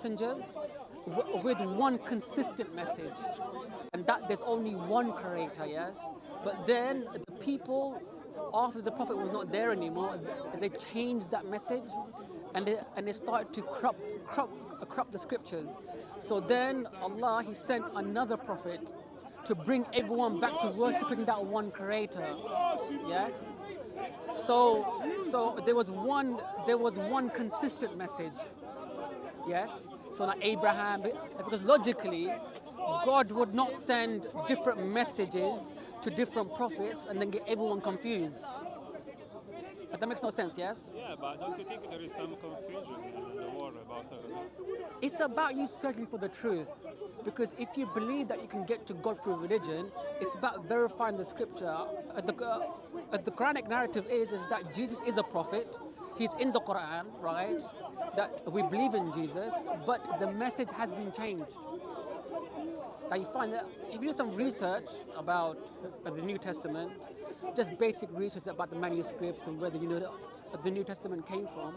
messengers with one consistent message, and that there's only one creator, yes. But then the people, after the prophet was not there anymore, they changed that message, and they started to corrupt the scriptures. So then Allah, He sent another prophet to bring everyone back to worshipping that one creator. Yes. So there was one consistent message. Yes. So like Abraham, because logically, God would not send different messages to different prophets and then get everyone confused. But that makes no sense, yes? Yeah, but don't you think there is some confusion in the world about It's about you searching for the truth. Because if you believe that you can get to God through religion, it's about verifying the scripture. The Quranic narrative is that Jesus is a prophet. He's in the Quran, right? That we believe in Jesus, but the message has been changed. That you find that if you do some research about the New Testament, just basic research about the manuscripts and whether the New Testament came from,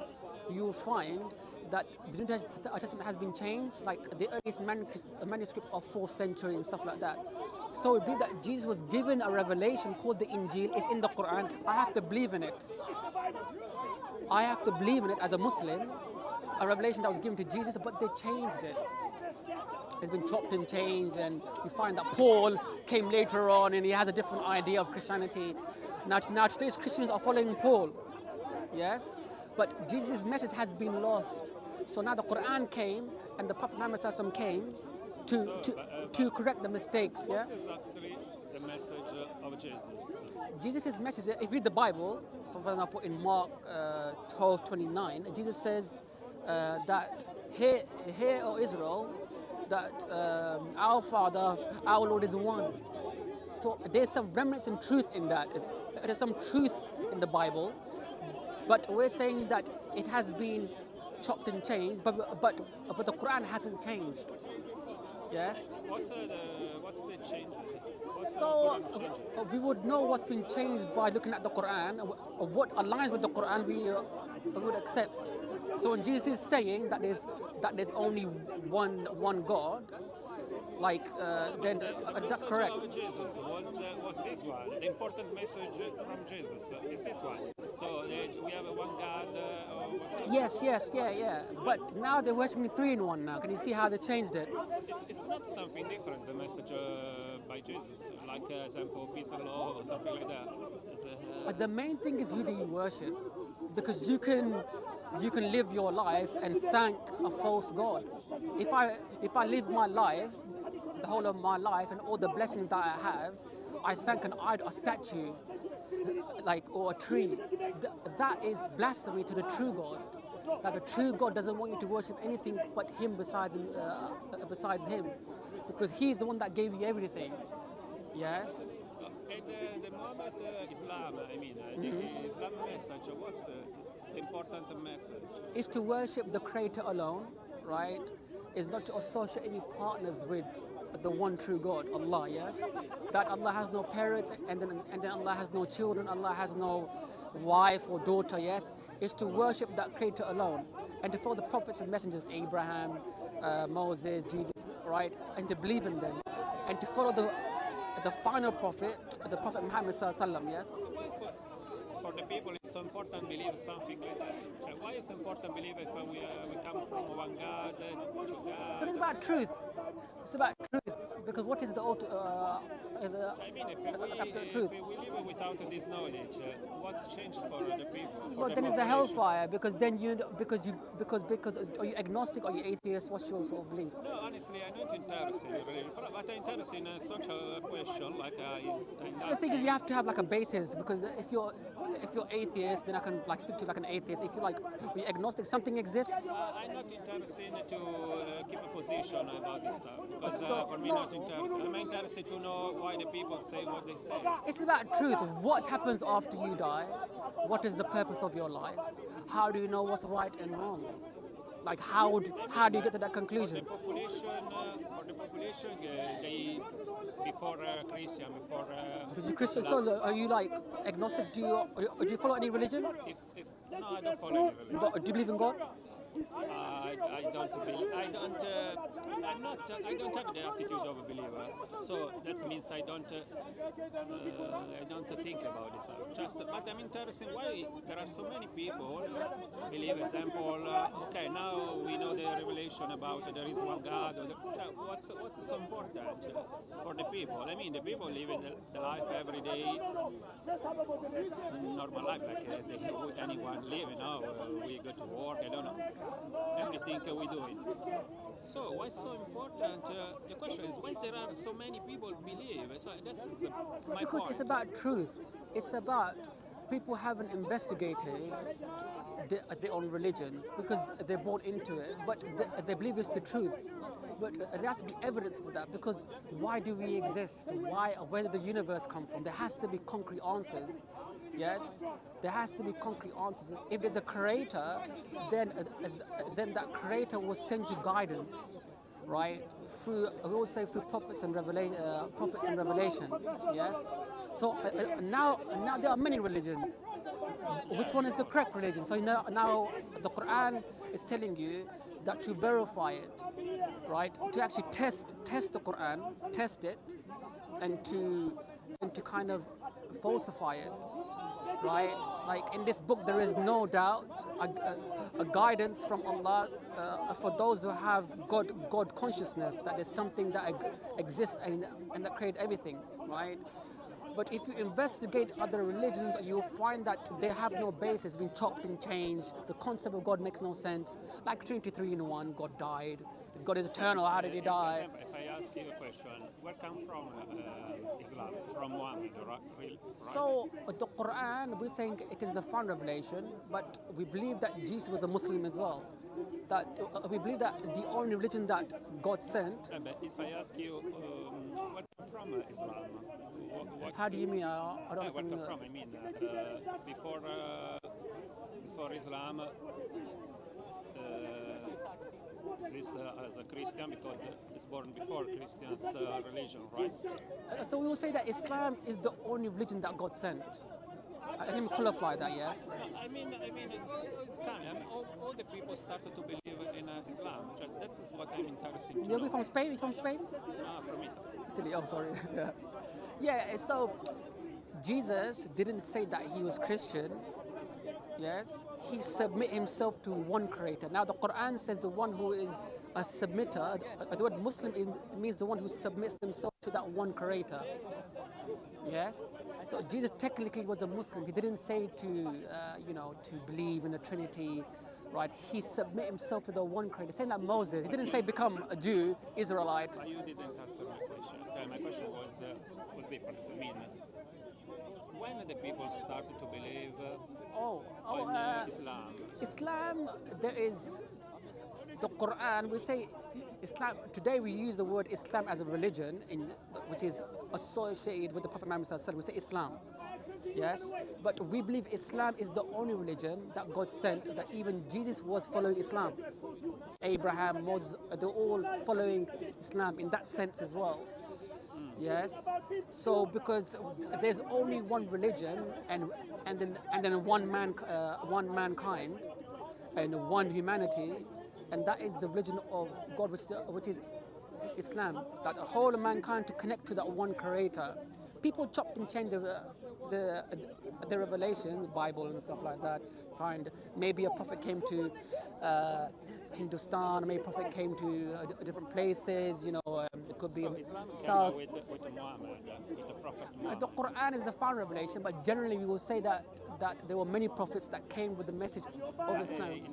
you will find that the New Testament has been changed. Like the earliest manuscripts are 4th century and stuff like that. So it would be that Jesus was given a revelation called the Injil. It's in the Quran. I have to believe in it. I have to believe in it as a Muslim. A revelation that was given to Jesus, but they changed it. It's been chopped and changed, and you find that Paul came later on and he has a different idea of Christianity. Now today's Christians are following Paul, yes? But Jesus' message has been lost. So now the Quran came and the Prophet Muhammad SAW came to correct the mistakes, yeah? what's exactly the message of Jesus? Jesus' message, if you read the Bible, so for example in Mark 12:29, Jesus says that, Hear, O Israel, that our Father, our Lord is one. So there's some remnants and truth in that. There's some truth in the Bible, but we're saying that it has been chopped and changed, but the Quran hasn't changed. Yes. What's the change? So we would know what's been changed by looking at the Quran. What aligns with the Quran we would accept. So when Jesus is saying that there's only one God, like then that's correct. Of Jesus was this one. The important message from Jesus is this one. So we have one God. Yes, yeah. But now they're worshiping 3 in 1 now. Can you see how they changed it? It's not something different. The message by Jesus, like example peace and law or something like that. But the main thing is who do you worship? Because you can live your life and thank a false god. If I live my life, the whole of my life, and all the blessings that I have, I thank an idol, a statue, or a tree. That is blasphemy to the true God. That the true God doesn't want you to worship anything but Him besides Him, because He's the one that gave you everything. Yes. And the Muhammad Islam, the Islam message, what's the important message? Is to worship the Creator alone, right? Is not to associate any partners with the one true God, Allah, yes? That Allah has no parents, and then Allah has no children, Allah has no wife or daughter, yes? Is to worship that Creator alone, and to follow the prophets and messengers, Abraham, Moses, Jesus, right? And to believe in them, and to follow the final prophet, the Prophet Muhammad sallallahu, yes? For the people, it's so important to believe something like that. So why is it important to believe if we come from one God, two gods? But it's about truth. It's about truth. Because what is the absolute truth? If we live without this knowledge, what's changed for the people? But then it's a hellfire, because then because are you agnostic, are you atheist? What's your sort of belief? No, honestly, I'm not interested in religion, but I'm interested in a social question like I think you have to have like a basis, because if you're atheist, then I can like speak to you like an atheist. If you're agnostic, something exists. I'm not interested to keep a position about this stuff, because for me, not interested. I'm interested to know why the people say what they say. It's about truth. What happens after you die? What is the purpose of your life? How do you know what's right and wrong? Like how do you get to that conclusion? For the population, they before Christian, before. Because you're Christian, so are you like agnostic? Do you follow any religion? No, I don't follow any religion. But do you believe in God? I don't believe. I don't. I'm not. I don't have the attitude of a believer. So that means I don't. I don't think about this. Just, but I'm interested why there are so many people believe. Example. Okay, now we know the revelation about there is one God. What's so important for the people? I mean, the people live in the life every day, normal life like anyone live. You know, we go to work. I don't know everything we do it. So why so important? The question is why there are so many people believe. So that's my Because point. it's about truth. It's about people haven't investigated their own religions because they're born into it, but they believe it's the truth. But there has to be evidence for that because why do we exist? Where did the universe come from? There has to be concrete answers. Yes, there has to be concrete answers. If there's a creator, then that creator will send you guidance, right? Through we always say through prophets and revelation. Yes. So now there are many religions. Which one is the correct religion? So now the Quran is telling you that to verify it, right? To actually test the Quran, test it, and to kind of falsify it, right? Like in this book, there is no doubt a guidance from Allah for those who have God consciousness that there's something that exists and that created everything, right? But if you investigate other religions, you'll find that they have no basis, been chopped and changed. The concept of God makes no sense. Like Trinity 3 in 1, God died. If God is eternal, how did he die? If I ask you a question, where come from Islam? From Muhammad, right? So the Quran, we're saying it is the final revelation, but we believe that Jesus was a Muslim as well. That we believe that the only religion that God sent. But if I ask you, where come from Islam? How do you mean? I don't Where understand. come from? I mean, before Islam exists as a Christian because it's born before Christians' religion, right? So we will say that Islam is the only religion that God sent. Let me qualify that, yes. I mean, it's coming. I mean, all the people started to believe in Islam. That is what I'm interested to You're know. from Spain? You're from Spain? From Italy. Italy, oh, sorry. Yeah. Yeah, so Jesus didn't say that he was Christian. Yes, he submit himself to one creator. Now the Quran says the one who is a submitter, the word Muslim means the one who submits themselves to that one creator. Yes, so Jesus technically was a Muslim. He didn't say to believe in the Trinity, right? He submit himself to the one creator. Saying that Moses, he didn't say become a Jew, Israelite. You didn't answer my question. My question was different. I mean, when the people started to believe in Islam? Islam, there is the Quran. We say Islam. Today we use the word Islam as a religion, which is associated with the Prophet Muhammad Sallallahu Alaihi Wasallam. We say Islam. Yes, but we believe Islam is the only religion that God sent, that even Jesus was following Islam. Abraham, Moses, they're all following Islam in that sense as well. Yes, so because there's only one religion and then one mankind and one humanity, and that is the religion of God, which is Islam. That the whole of mankind to connect to that one creator. People chopped and changed the revelation, the Bible and stuff like that. Find maybe a prophet came to Hindustan, maybe a prophet came to different places. It could be Islam south. came with Muhammad, with the Prophet Muhammad. The Quran is the final revelation, but generally we will say that there were many prophets that came with the message of Islam. In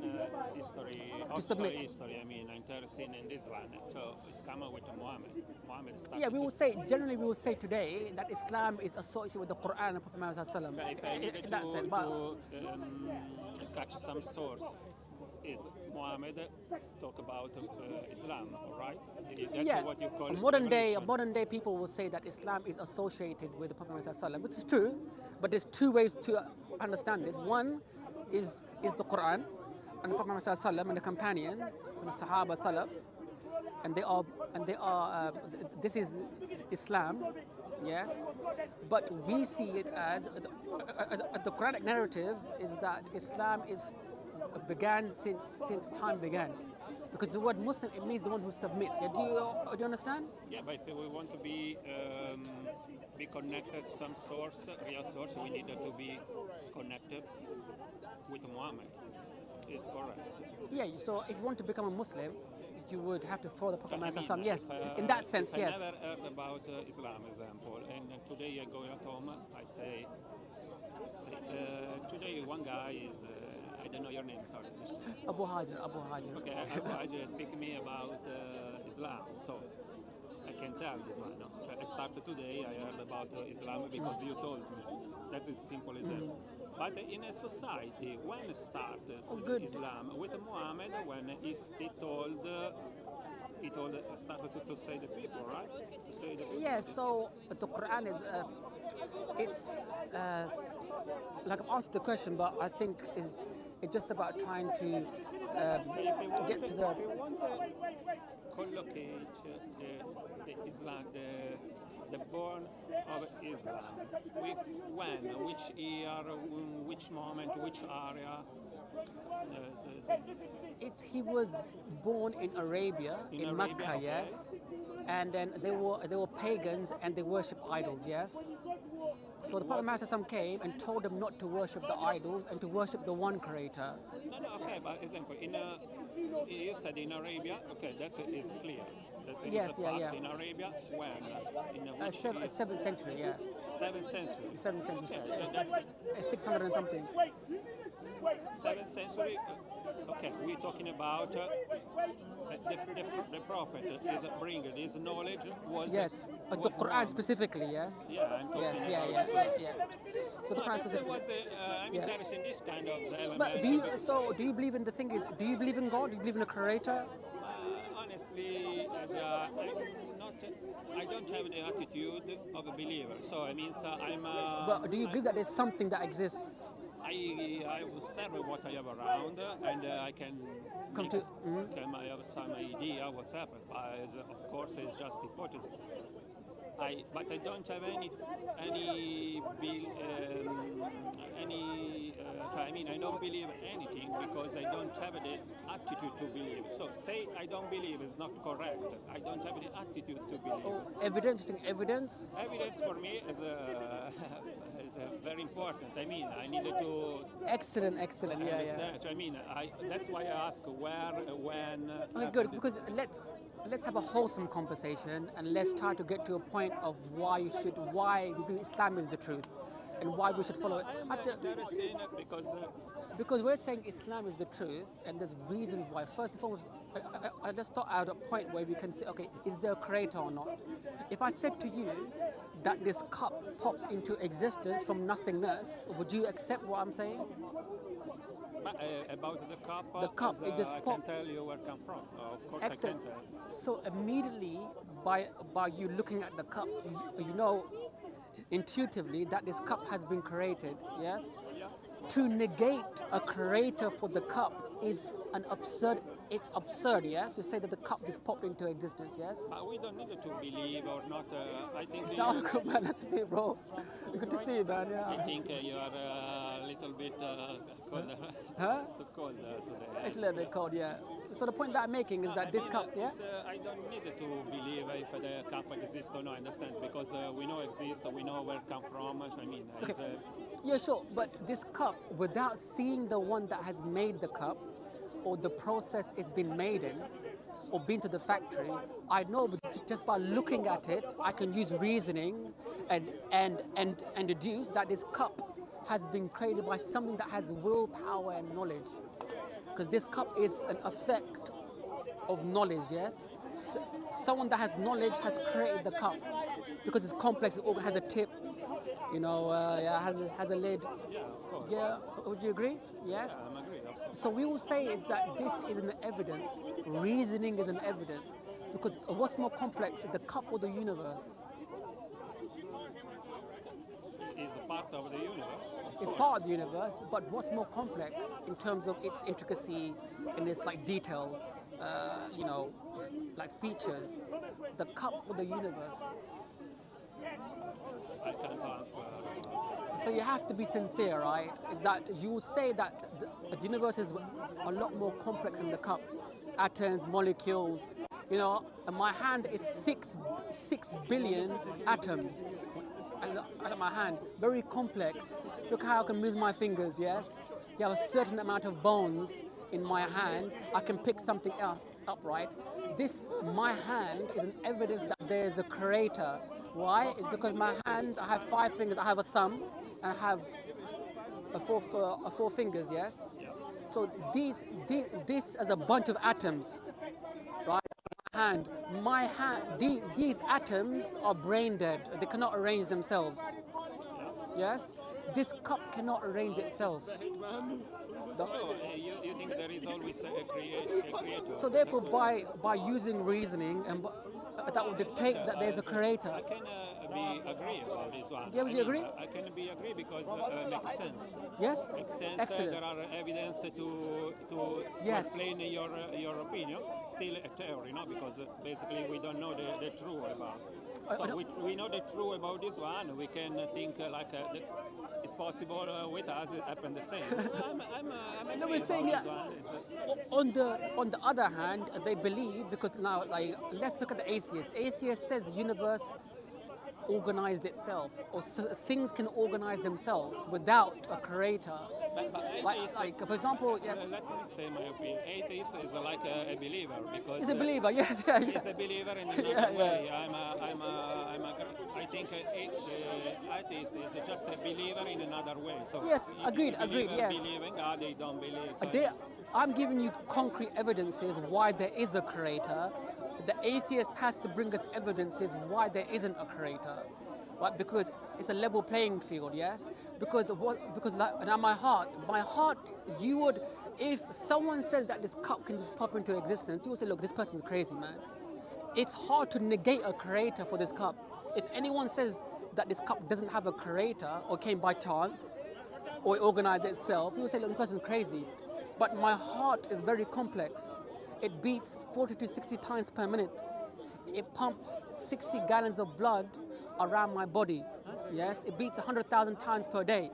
history, To submit. history, I mean, interested in this one. So it's coming with Muhammad. Muhammad started Yeah, we will say generally we will say today that Islam is associated with the Quran and Prophet Muhammad Sallallahu Alaihi If I needed Wasallam. That's it. But to catch some source, is Muhammad talk about Islam, right? That's what you call modern day people will say that Islam is associated with the Prophet Muhammad Sallallahu Alaihi Wasallam, which is true. But there's two ways to understand this. One is the Quran and the Prophet Muhammad Sallallahu Alaihi Wasallam and the companions and the Sahaba Salaf, and they are this is Islam. Yes, but we see it as the Quranic narrative is that Islam is began since time began. Because the word Muslim, it means the one who submits. Yeah? Do you understand? Yeah, but if we want to be connected to some source, real source, we need to be connected with Muhammad. It's correct. Yeah, so if you want to become a Muslim, you would have to follow the Prophet I Muhammad. mean, Yes, in that sense, I yes. never heard about Islam, example, and today I go at home, I say today one guy is, I don't know your name, sorry. Abu Hajar, Abu Hajar. Okay, Abu Hajar speaking me about Islam, so I can tell this one. No? I started today, I heard about Islam because you told me. That's as simple as that. But in a society, when started Islam with Muhammad, when he started to say the people, right? To say the people. Yeah, so the Quran is, it's like I've asked the question, but I think it's just about trying to get to the. If you want to collocate the Islam, the born of Islam, when, which year, which moment, which area? He was born in Arabia, in Mecca, okay. yes, and then they were pagans and they worship idols, yes. So the Prophet Muhammad came and told them not to worship the idols and to worship the one Creator. No, okay, but example, you said in Arabia, okay, that's is clear. That's Yes, yeah. In Arabia, when? In which 7th century, yeah. 7th century. 7th century, Okay, that's 600 and something. 7th century. Okay, we're talking about the prophet is bringing his knowledge was the Quran specifically, yes. Yeah, I'm talking yeah. So the Quran That specifically. was I'm interested in this kind of element. But do you believe in the thing is? Do you believe in God? Do you believe in a creator? Honestly, I don't have the attitude of a believer. So I mean, I'm. But do you believe that there's something that exists? I will serve what I have around, and I can Come to. I have some idea what's happened. But of course, it's just hypothesis. But I don't have any. I mean, I don't believe anything because I don't have the attitude to believe. So say I don't believe is not correct. I don't have the attitude to believe. Oh, evidence. Evidence. Evidence for me is very important. I mean, I needed to. Excellent. Yeah. Research. I mean, that's why I ask where, when. Okay, good. Because let's have a wholesome conversation and let's try to get to a point of why we believe Islam is the truth and why we should follow it. Because we're saying Islam is the truth and there's reasons why. First and foremost, let's start at a point where we can say, okay, is there a creator or not? If I said to you that this cup popped into existence from nothingness, would you accept what I'm saying? About the cup, it just popped. I can tell you where it come from. Of course Excellent. I can tell. So immediately, by you looking at the cup, you know intuitively that this cup has been created, yes? Yeah. To negate a creator for the cup is it's absurd, yes? To say that the cup just popped into existence, yes? But we don't need to believe or not. I think. Sound good, man. Nice to see you, bro. Good to see you, man. Yeah. I think you are a little bit cold. Huh? It's too cold today. It's a little bit cold, yeah. So the point that I'm making is that this cup, yeah? I don't need to believe if the cup exists or not, I understand, because we know it exists, we know where it come from. I mean, it's, yeah, sure, but this cup, without seeing the one that has made the cup, or the process it's been made in, or been to the factory, I know just by looking at it, I can use reasoning and deduce that this cup has been created by something that has willpower and knowledge. Because this cup is an effect of knowledge, yes? Someone that has knowledge has created the cup because it's complex, it has a tip, has a lid. yeah, of course. Yeah, would you agree? Yes? Yeah, I'm agree, of course. So we will say is that this is an evidence, reasoning is an evidence, because what's more complex, the cup or the universe? It's a part of the universe. It's part of the universe, but what's more complex in terms of its intricacy and its like detail, like features, the cup or the universe? I can't answer. So you have to be sincere, right? Is that you would say that the universe is a lot more complex than the cup. Atoms, molecules, you know, and my hand is 6 billion atoms. And my hand, very complex. Look how I can move my fingers, yes? You have a certain amount of bones in my hand. I can pick something up, right? My hand is an evidence that there's a creator. Why? It's because my hands, I have 5 fingers, I have a thumb, and I have four fingers, yes? So this is a bunch of atoms, right? My hand, these atoms are brain dead. They cannot arrange themselves. Yes, this cup cannot arrange itself. So you think there is always a creator? So therefore, by using reasoning, and that would dictate that there's a creator. I can agree about this one. Yeah, would you agree? I can agree because it makes sense. Yes. Makes sense. Excellent. There are evidence to Yes. explain your opinion. Still a theory, no? Because basically we don't know the truth about. So we know the truth about this one. We can think it's possible with us. It happened the same. I'm No, agree we're saying about that. this one. On the other hand, they believe, because now, like, let's look at the atheist. Atheist says the universe organized itself, or things can organize themselves without a creator. But Like for example, yeah, let me say my opinion. Atheist is like a believer because he's a believer. Yes, yeah, yeah. he's a believer in another Yeah, yeah. way. I think atheist is just a believer in another way. So Yes, agreed, believer yes. believe in God, they don't believe. So I'm giving you concrete evidences why there is a creator. The atheist has to bring us evidences why there isn't a creator, right? Because it's a level playing field, yes. Because now my heart, you would, if someone says that this cup can just pop into existence, you would say, look, this person's crazy, man. It's hard to negate a creator for this cup. If anyone says that this cup doesn't have a creator or came by chance or it organized itself, you would say, look, this person's crazy. But my heart is very complex. It beats 40 to 60 times per minute. It pumps 60 gallons of blood around my body. Yes, it beats 100,000 times per day,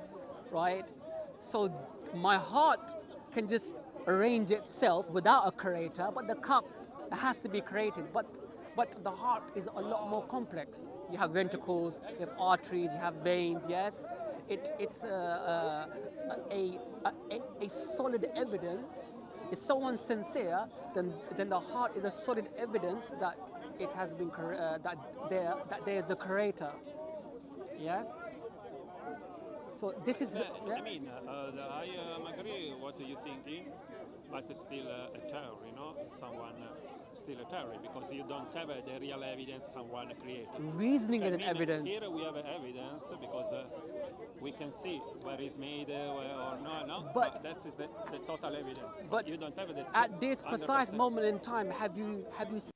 right? So my heart can just arrange itself without a creator, but the cup has to be created. But the heart is a lot more complex. You have ventricles, you have arteries, you have veins, yes? It's a solid evidence. If someone's sincere, then the heart is a solid evidence that it has been that there is a creator. Yes. So this is. Yeah? I mean, I agree what you're thinking, but it's still a theory, no? Someone still a theory because you don't have the real evidence someone created. Reasoning is an evidence. Here we have evidence because we can see where it's made or no. But that is the total evidence. But you don't have the at this precise 100%. moment in time, have you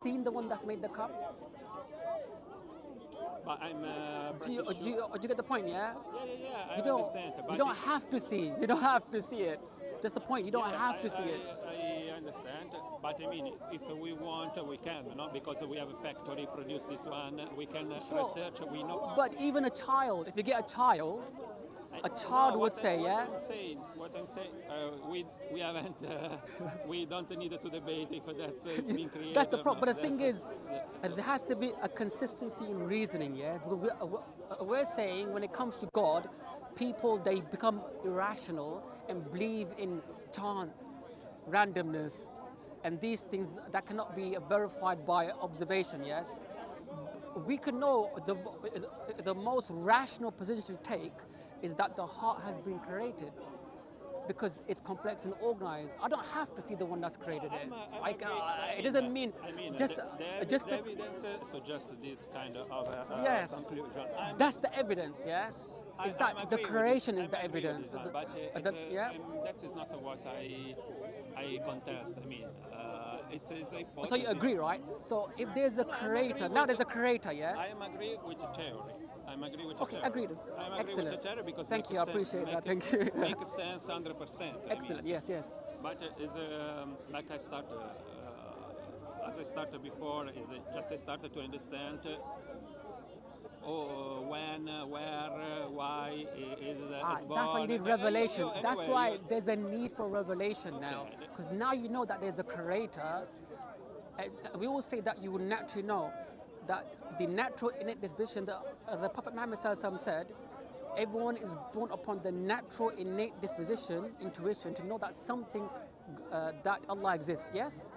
seen the one that's made the cup? But I'm Do you get the point? Yeah. Yeah. I You don't. understand. But You don't have to see. You don't have to see it. Just the point. You don't have to see it. I understand, but I mean, if we want, we can, no? Because we have a factory produce this one. We can research. We know. But even a child, if you get a child would say, yeah. What I'm saying, we haven't. We don't need to debate if that's been created. That's the or problem. not. But the thing is, there has to be a consistency in reasoning. Yes, we're saying when it comes to God, people, they become irrational and believe in chance, randomness, and these things that cannot be verified by observation. Yes, we can know the most rational position to take is that the heart has been created because it's complex and organized. I don't have to see the one that's created it. It doesn't mean just the evidence suggests this kind of yes. conclusion. That's the evidence. Yes, is that the creation is the evidence. But Yeah. that is not what I contest. I mean, it's a So you agree, right? So if there's a creator, now there's a creator, yes? I am agree with the theory. I'm agree with the Okay, theory. agreed. I'm agree Excellent. with the theory because Thank you, I appreciate that. Thank you. Makes sense 100%. Excellent, yes, yes. But is like I started, as I started before, is just I started to understand when, where, why is born. That's why you need And revelation. That's anyway, why there's a need for revelation now. Okay. Because now you know that there's a creator. And we all say that you will naturally know that the natural innate disposition that the Prophet Muhammad Sallallahu said, everyone is born upon the natural innate disposition, intuition, to know that something that Allah exists, yes?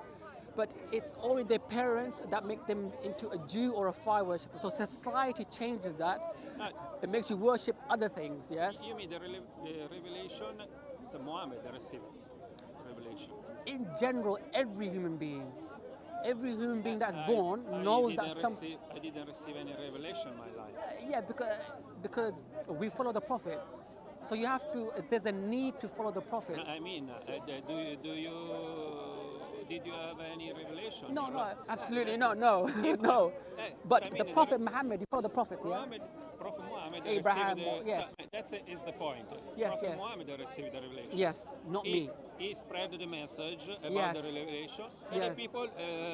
But it's only their parents that make them into a Jew or a fire worshipper. So society changes that. Uh, It makes you worship other things, yes? you mean the revelation? So Muhammad received revelation. In general, every human being that's I- born I knows didn't that some. receive, I didn't receive any revelation in my life. Yeah, because we follow the prophets. So you have to. There's a need to follow the prophets. I mean, did you have any revelation? No, in no, your life? absolutely That's no, it. no. Eh, But I mean, the Prophet Muhammad, you follow the prophets, yeah. Prophet Muhammad Abraham, received the, yes. so that's it, is the point. Yes, Prophet yes. Muhammad received the revelation. Yes, not me. He spread the message about Yes. the revelation, and Yes. the people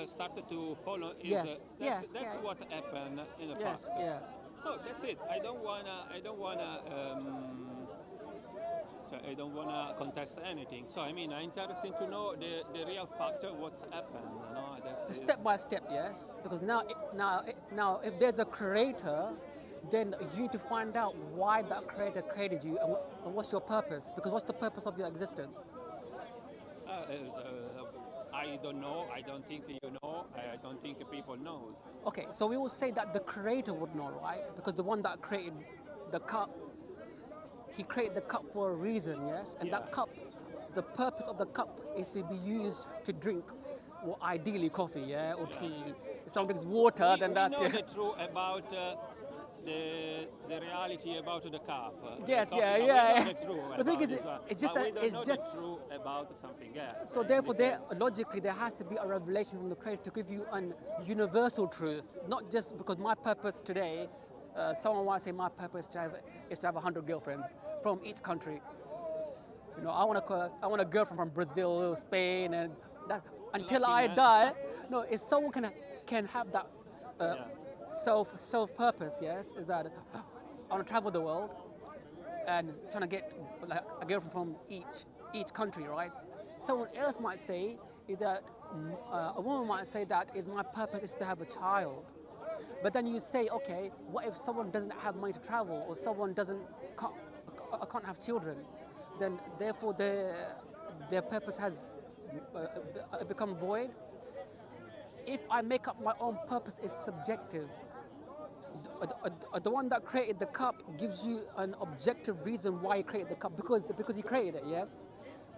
started to follow his. Yes, That's, yes, that's yeah. what happened in the Yes, past. yeah. So that's it. I don't wanna contest anything. So I mean, I'm interested to know the real factor, what's happened. You know, that's Step by step, yes. Because now, if there's a creator, then you need to find out why that creator created you and what's your purpose. Because what's the purpose of your existence? I don't know. I don't think you know. I don't think people knows. Okay, so we will say that the creator would know, right? Because the one that created the cup, he created the cup for a reason, yes? And Yeah. that cup, the purpose of the cup is to be used to drink, or ideally coffee, yeah, or tea. If someone drinks water, then We that. know Yeah. the truth about the reality about the cup. Yes, the coffee yeah, cup. yeah. We know the truth The thing about is, this one, it's just but that we don't it's know just- the truth about something else. So therefore, logically, there has to be a revelation from the Creator to give you an universal truth, not just because my purpose today. Someone might say my purpose is to have 100 girlfriends from each country. You know, I want a girlfriend from Brazil, Spain, and that, until Lucky I man. die. No, if someone can have that Yeah. self purpose, yes, is that I want to travel the world and trying to get like a girlfriend from each country, right? Someone else might say is that a woman might say that is my purpose is to have a child. But then you say, okay, what if someone doesn't have money to travel or someone can't have children? Then therefore their purpose has become void. If I make up my own purpose, it's subjective. The one that created the cup gives you an objective reason why he created the cup because he created it, yes.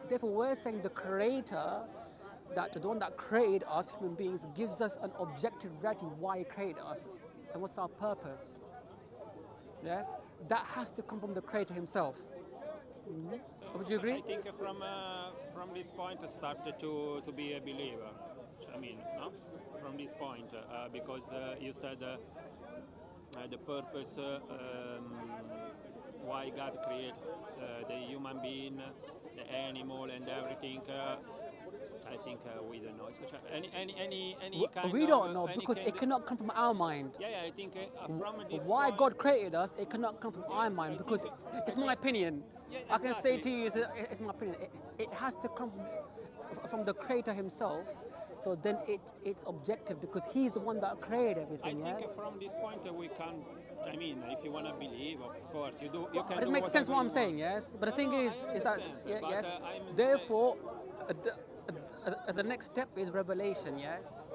Therefore, we're saying the creator, that the one that created us human beings, gives us an objective reality why he created us and what's our purpose. Yes, that has to come from the creator himself. Would you I agree? think from this point I started to be a believer. I mean, no? From this point, because you said the purpose why God created the human being, the animal, and everything. I think we don't know. Such any kind We of, don't know any because kind it cannot come from our mind. Yeah, I think from this Why point, God created us, it cannot come from our mind because it's my opinion. Yeah, I can say exactly. to you, it's my opinion. It has to come from the creator himself. So then it's objective because he's the one that created I everything. think Yes. from this point we can. I mean, if you want to believe, of course, you do. You can It do makes sense what whatever I'm you saying, want. yes. But the No, thing no, is I that understand, but, yes. I'm Therefore, the next step is revelation, yes.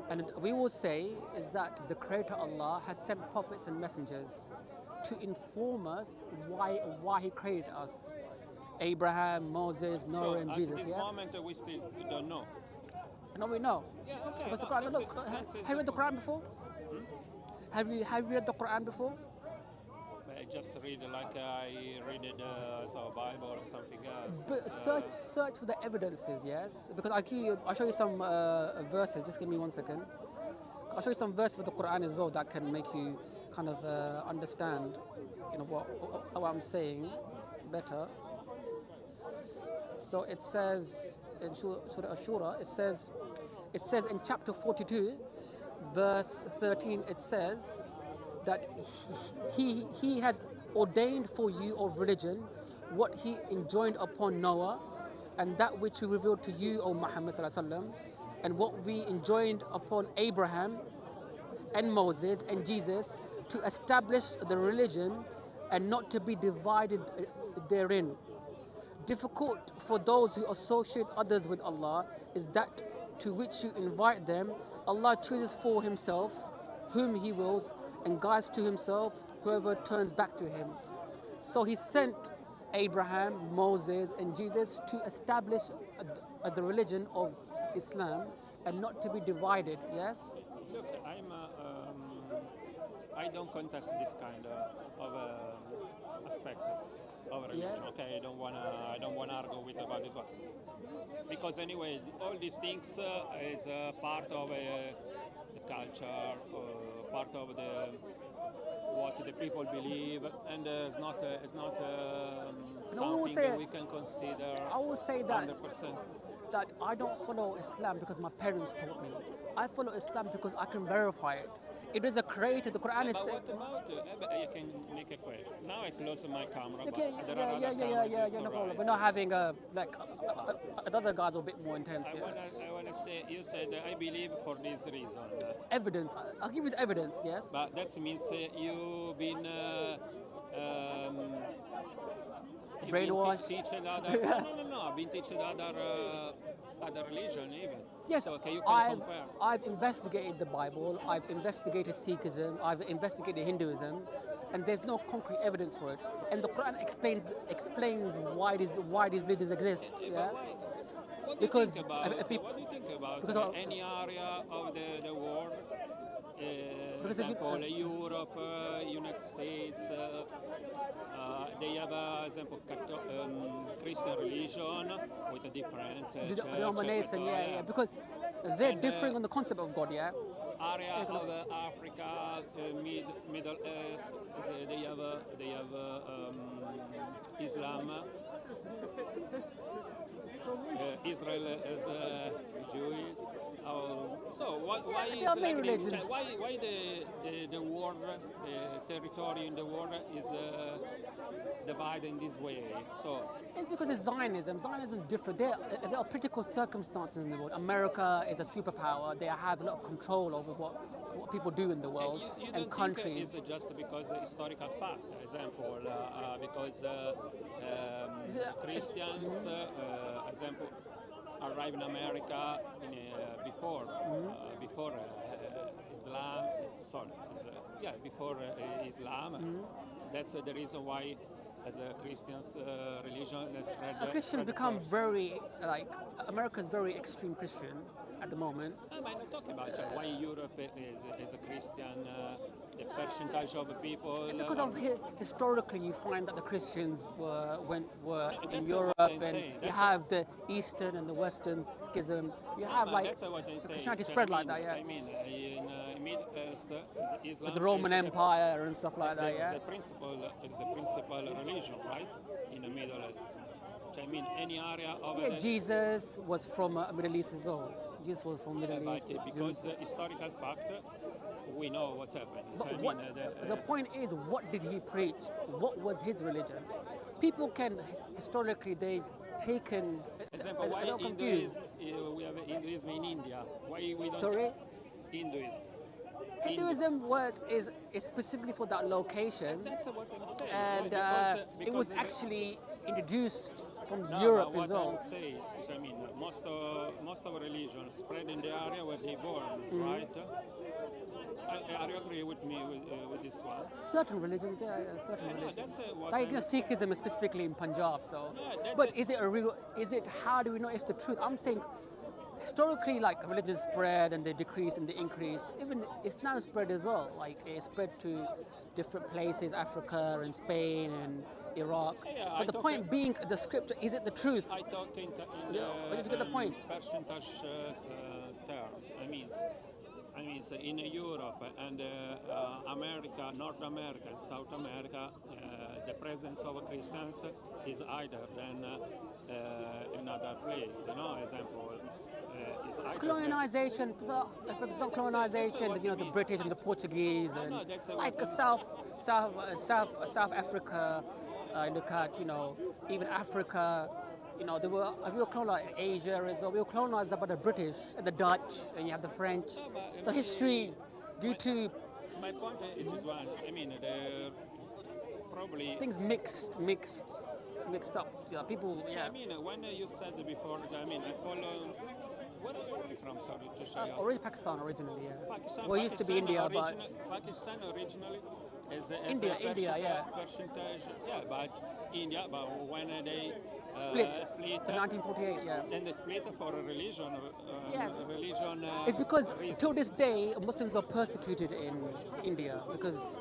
And we will say is that the Creator Allah has sent prophets and messengers to inform us why He created us. Abraham, Moses, Noah, and at Jesus. this Yeah. moment we still don't know. No, we know. Yeah, okay. Because the but Quran. that's Look, it, that's it, have you read the point. Quran before? Have you read the Quran before? I just read like I read it as a Bible or something else. But search for the evidences, yes. Because I'll show you some verses. Just give me 1 second. I'll show you some verses of the Quran as well that can make you kind of understand, what I'm saying better. So it says in Surah Ashura, it says in chapter 42, verse 13, it says, that he has ordained for you of religion what he enjoined upon Noah, and that which we revealed to you, O Muhammad sallallahu alaihi wasallam, and what we enjoined upon Abraham and Moses and Jesus, to establish the religion and not to be divided therein. Difficult for those who associate others with Allah is that to which you invite them, Allah chooses for himself whom he wills and guides to himself whoever turns back to him. So he sent Abraham, Moses and Jesus to establish the religion of Islam and not to be divided, yes? Look, I don't contest this kind of aspect of religion. Yes. Okay, I don't wanna argue with about this one, because anyway, all these things is part of the culture, part of the what the people believe, and it's not something that we can consider. I will say that 100%. that I don't follow Islam because my parents taught me. I follow Islam because I can verify it. It is a creator. The Quran is. But what about you can make a question? Now I close my camera. Okay, but there are other cameras, it's no all problem. right. We're not having the other guys are a bit more intense. I wanna say you said I believe for this reason. Evidence. I'll give you the evidence. Yes. But that means you've been Brainwashed. Teaching other. No. I've been teaching other religion even. Yes, So, okay, you can compare. I've investigated the Bible, I've investigated Sikhism, I've investigated Hinduism, and there's no concrete evidence for it. And the Quran explains why these religions exist. Yeah, Yeah? but why? What do Because, you think about, people- what do you think about because of- any area of the world? Because if you- example, Europe, United States, they have, example, Christian religion with a difference. Denomination, yeah. Because they're And, differing on the concept of God, yeah. Area of Africa, Middle East, they have Islam. Israel is Jewish. So why is They are main like religion. why the world, the territory in the world is divided in this way? So It's because it's Zionism. Zionism is different. There are political circumstances in the world. America is a superpower. They have a lot of control over what people do in the world you and don't countries. think it's just because historical fact, example, because Christians, example, arrived in America before Islam. Sorry, before Islam. That's the reason why, as a Christians religion, spread. Christians become very America's very extreme Christian at the moment. I'm not talking about why Europe is a Christian. The percentage of the people. Because of historically, you find that the Christians were in That's Europe, what I'm and saying. you That's have the Eastern and the Western schism. You have That's what I'm saying. Christianity spread like that, yeah. I mean, in Middle East, Islam With the Roman is Empire and stuff like that, yeah. the principal religion, right? In the Middle East. I mean, any area of Yeah, the Jesus was from Middle East as well. Jesus was from Middle but East. because historical fact, we know what's happened. So, But I what, mean, the point is, what did he preach? What was his religion? People can, historically, they've taken. example, I'm why not confused. Hinduism? We have Hinduism in India. Why we don't? Sorry? Hinduism. Hinduism is specifically for that location, That's what I'm saying. and because it was actually introduced from No, Europe but as what well. I'm saying is, I mean, most of religion spread in the area where they born, Mm-hmm. right? Are you agree with me with this one? Certain religions, yeah, certain No, religions. that's what Like I'm Sikhism is specifically in Punjab, so. Yeah, that's But is it a real? Is it? How do we know it's the truth? I'm saying, historically, like religions spread and they decreased and they increased. Even Islam spread as well. Like it spread to different places, Africa and Spain and Iraq. Yeah, but the point being, the scripture is it the truth? I talk in Yeah, but did you get the point? percentage terms. I mean, so in Europe and America, North America, and South America, the presence of Christians is higher than in other place. Example is higher. Colonization, so if it's not colonization, what you know, it the means. British and the Portuguese, and no, that's like what South Africa, look at, you know, even Africa, you know, we were colonized, Asia as well, we were colonized by the British and the Dutch, and you have the French. No, but, So history, due to my point is this one. I mean, the probably. things mixed up, yeah, people, I yeah. mean, when you said before, I mean, I follow. Where are you from? Sorry, just Pakistan originally, yeah. Pakistan. Well, it used to be India, but Pakistan originally is a India, yeah. percentage. Yeah, but India, but when they Split. split In 1948, yeah. and they split for a religion. Yes. Religion. It's because reason. till this day Muslims are persecuted in India because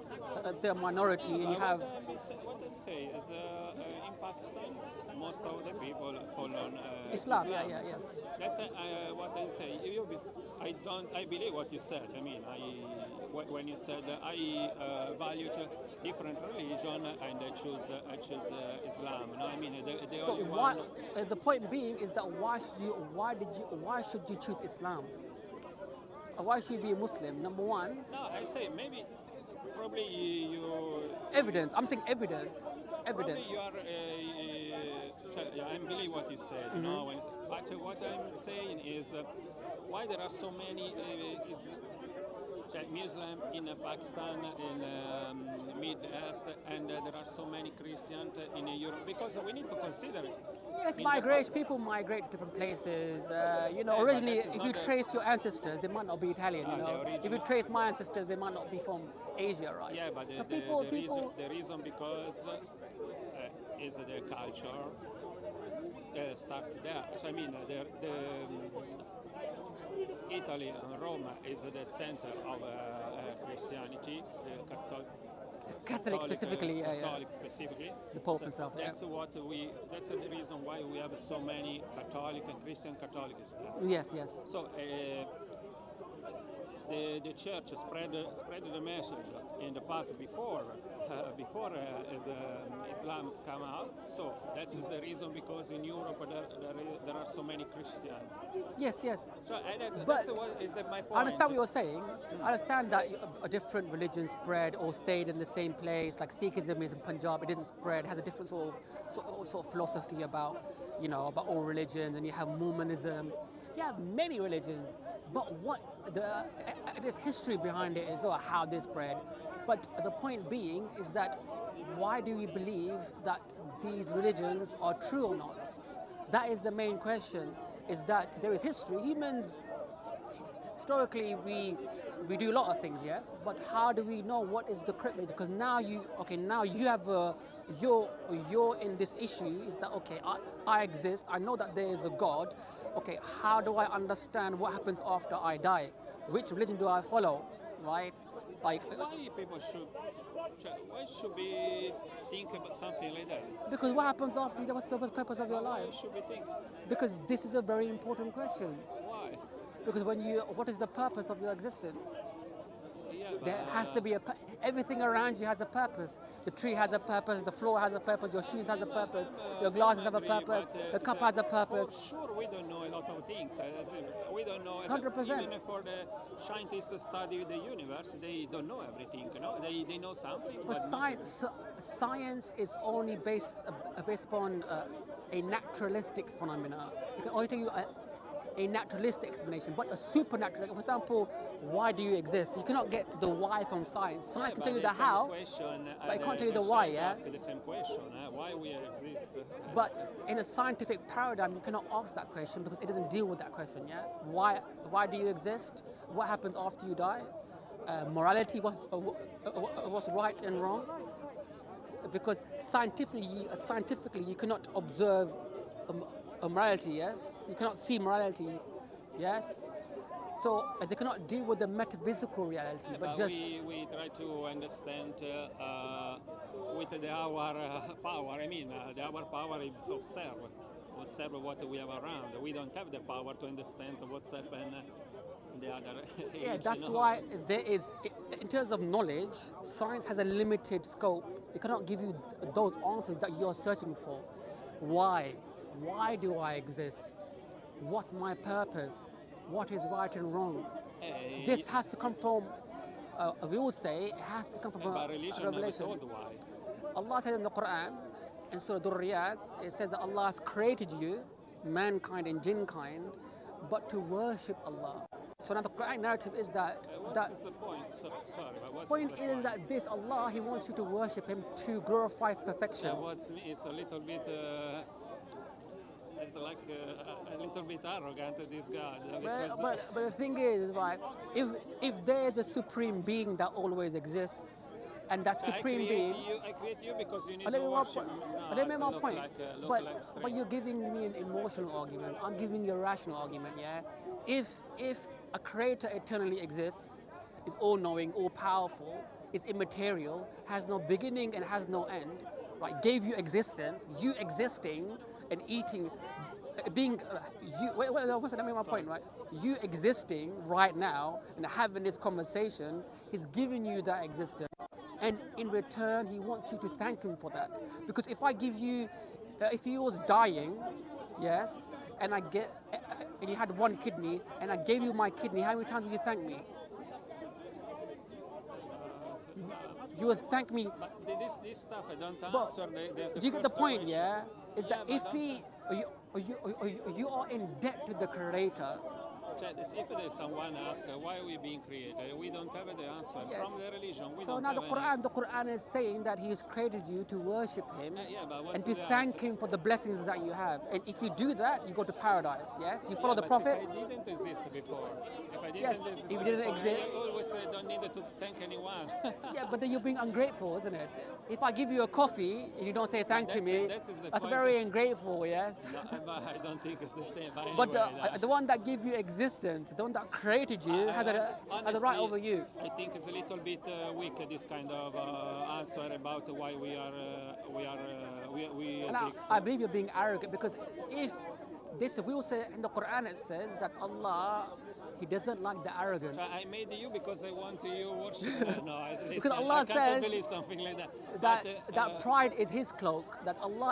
they're a minority, and you have What I'm saying is, in Pakistan, most of the people follow Islam. Yeah, yes. That's what I'm saying. I believe what you said. I mean, when you said I value different religion and I choose Islam. No, I mean the But only why? one. The point being is that why should you choose Islam? Why should you be a Muslim? Number one, No, I say maybe probably you. evidence. I'm saying evidence. Probably Evidence. you are. I believe what you said. But what I'm saying is why there are so many Muslim in Pakistan, in Mid East, and there are so many Christians in Europe, because we need to consider it. Yes, In migration. People migrate to different places. You know, Yeah, but originally, that is if you not a- trace your ancestors, they might not be Italian. You the know, if you original- trace my ancestors, they might not be from Asia, right? Yeah, but so people, the reason because is the culture start there. So I mean, Italy and Rome is the center of Christianity, Catholic specifically, yeah. Catholic specifically. The Pope So himself, yeah. That's the reason why we have so many Catholic and Christian Catholics there. Yes. So the church spread the message in the past before Islam's come out. So that is the reason, because in Europe there are so many Christians. Yes. So But that's what is my point. I understand what you're saying. I understand that a different religion spread or stayed in the same place. Like Sikhism is in Punjab, it didn't spread. It has a different sort of philosophy about, you know, about all religions. And you have Mormonism. You have many religions. But there's history behind it as well, how they spread. But the point being is that why do we believe that these religions are true or not? That is the main question. Is that there is history. Humans, historically, we do a lot of things, yes. But how do we know what is the correct way? Because now you have you're in this issue. Is that okay? I exist. I know that there is a God. Okay, how do I understand what happens after I die? Which religion do I follow? Right? Like Why people why should we think about something like that? because what happens after you die? What's the purpose of your Why life? should we think? Because this is a very important question. Why? Because what is the purpose of your existence? Yeah, but, There has to be everything around you has a purpose. The tree has a purpose, the floor has a purpose, your shoes has a purpose, your glasses have a purpose, the cup has a purpose. For sure, we don't know a lot of things. We don't know. 100%. Even for the scientists who study the universe, they don't know everything. They know something. But not science is only based upon a naturalistic phenomena. It can only tell you a naturalistic explanation, but a supernatural. For example, why do you exist? You cannot get the why from science. Science can tell you the how, but it can't tell you the why. Yeah. Ask the same question: why we exist? But in a scientific paradigm, you cannot ask that question because it doesn't deal with that question. Yeah. Why do you exist? What happens after you die? Morality, what's right and wrong? Because scientifically, you cannot observe morality. Yes, you cannot see morality. Yes. So they cannot deal with the metaphysical reality, but just we try to understand with our power. I mean, our power is observe what we have around. We don't have the power to understand what's happened the other Yeah, age. that's why there is, in terms of knowledge, science has a limited scope. It cannot give you those answers that you're searching for. Why? Why do I exist? What's my purpose? What is right and wrong? This has to come from, we would say, it has to come from But a religion never revelation. told why. Allah said in the Quran, in Surah Durriyat, it says that Allah has created you, mankind and jinn kind, but to worship Allah. So now the Quran narrative is that What is the point? Sorry, but what's point the is point? that this Allah, He wants you to worship Him to glorify His perfection. It's a little bit. It's like a little bit arrogant, this God. But the thing is, like, if there is a supreme being that always exists, and that supreme being, I create you because you need let to me make worship. let me make my point. Like But you're giving me an emotional argument. I'm giving you a rational argument. Yeah, if a creator eternally exists, is all-knowing, all-powerful, is immaterial, has no beginning and has no end, right? Gave you existence, you existing and eating, being you. Let me make my point, right? You existing right now and having this conversation, he's giving you that existence. And in return, he wants you to thank him for that. Because if I give you, if he was dying, yes, and and you had one kidney, and I gave you my kidney, how many times will you thank me? You will thank me. But this stuff I don't But answer. do you get the first point? question. Yeah, is that Yeah, if but he, you are in debt to the Creator. If there's someone asks why are we being created, we don't have the answer Yes. from the religion. We So don't now have the Quran is saying that He has created you to worship Him yeah, but what's and to the thank answer? Him for the blessings that you have. And if you do that, you go to paradise. Yes, you follow the But Prophet. If I didn't exist before, if I didn't Yes, exist if you didn't before, exist- I always say don't need to thank anyone. Yeah, but then you're being ungrateful, isn't it? If I give you a coffee and you don't say thank to that's me, it, that is the that's point. very ungrateful. Yes. No, but I don't think it's the same. But But anyway, the one that gave you existence, the one that created you, has a right over you. I think it's a little bit weak this kind of answer about why we And exist. I believe you're being arrogant because if this, we will say in the Quran it says that Allah, He doesn't like the arrogant. I made you because I want you worship. No, Because listen, Allah I can't says believe something like that. That But, that pride is His cloak. That Allah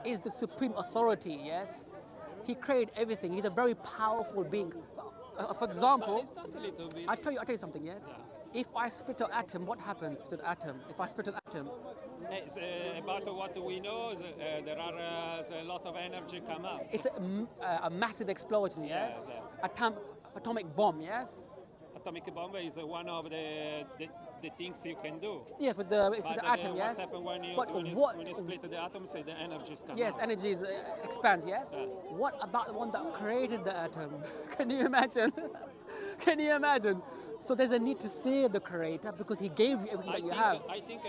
is the supreme authority. Yes, He created everything. He's a very powerful being. For example, it's not a little bit. I'll tell you something. Yes, if I split an atom, what happens to the atom? If I split an atom, It's, about what we know, there are a lot of energy come out. it's a massive explosion. Yes, Yes, atomic bomb. Yes. Atomic bomb is one of the things you can do. Yes, with But the atom. Yes. What happens when you, But when you, what? when you split the atoms, the energy is coming Yes, out. energy expands. Yes. Yeah. What about the one that created the atom? Can you imagine? Can you imagine? So there's a need to fear the Creator because He gave you everything that you have. I think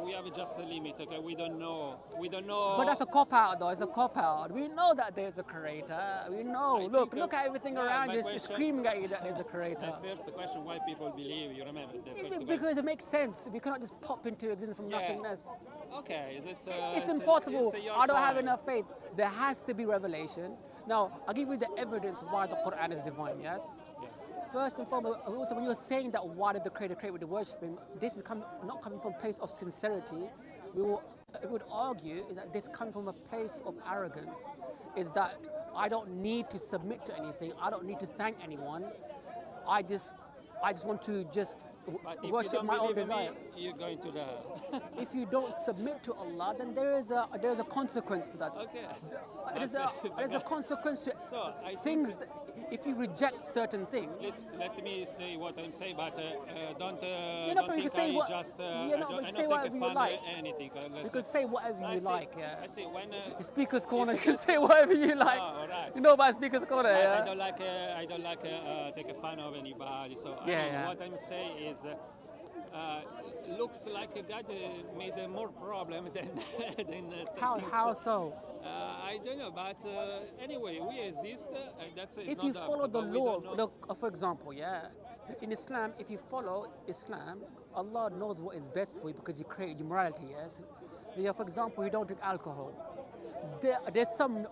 we have just a limit. Okay, we don't know. We don't know. But that's a cop out, though. It's a cop out. We know that there's a Creator. We know. I Look, think, look at everything yeah, around my you. It's question- screaming at you that there's a Creator. The first question: why people believe? You remember the first question? Because it makes sense. We cannot just pop into existence from Yeah. nothingness. Okay, It's impossible. It's your I don't have point. enough faith. There has to be revelation. Now, I'll give you the evidence why the Quran is divine, yes? Yeah. First and foremost, also when you're saying that why did the Creator create with the worshiping, this is not coming from a place of sincerity. We would argue is that this comes from a place of arrogance. Is that I don't need to submit to anything. I don't need to thank anyone. I just want to just But if worship you don't my own believe in desire. me, you're going to die. If you don't submit to Allah, then there is a consequence to that. Okay. There's a consequence to So, I things. think- If you reject certain things, Please let me say what I'm saying, but don't no, but you can think say I what- just yeah, no, I but don't say take whatever you fun like. anything. you can say whatever you like. I Yeah. see when The speaker's corner, you if can it's- say whatever you like. Oh, all right. You know about speaker's corner, I yeah. don't like take a fun of anybody. So I Yeah, mean, yeah. what I'm saying is. Looks like God made more problem than things. How so? I don't know, but anyway, we exist. That's If not you doubt, follow the but we law, don't know. for example, yeah, in Islam, if you follow Islam, Allah knows what is best for you because you created your morality, yes? Yeah, for example, you don't drink alcohol. There's some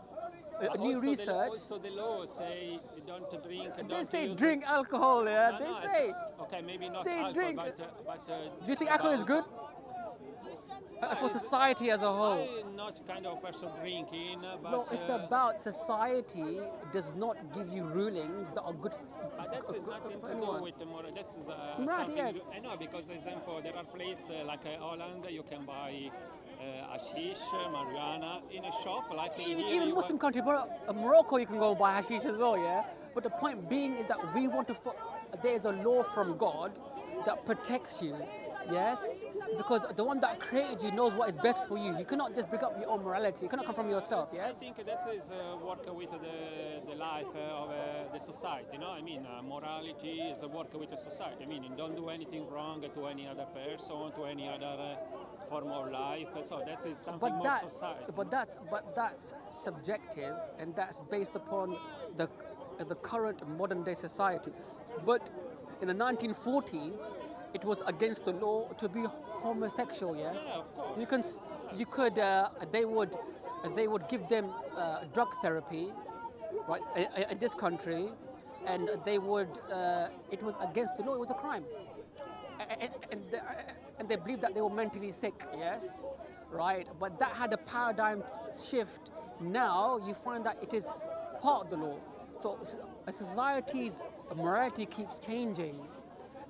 new research. Also the law say don't drink. They Don't say use drink alcohol, yeah. No, They no, say. okay, maybe not they alcohol, drink. but Do you think alcohol is good for society as a whole? I'm not kind of person drinking, but No, it's about society does not give you rulings that are good that has nothing for to do anyone. with the moral. That's Right, something. yes. I know because, for example, there are places like Holland. You can buy hashish, marijuana in a shop like in here. Even Muslim country, Morocco, you can go and buy hashish as well, yeah. But the point being is that we want to. There's a law from God that protects you, yes, because the one that created you knows what is best for you. You cannot just bring up your own morality. You cannot come from yourself, yes. I think that is work with the life of the society. You know, I mean, morality is a work with the society. I mean, don't do anything wrong to any other person, to any other form of life. So that is something more society. But that's subjective, and that's based upon the current modern day society. But in the 1940s, it was against the law to be homosexual. Yes, Yeah, of course. you could. They would give them drug therapy, right? In this country, and they would. It was against the law. It was a crime, and they believed that they were mentally sick. Yes, right. But that had a paradigm shift. Now you find that it is part of the law. So a society's morality keeps changing.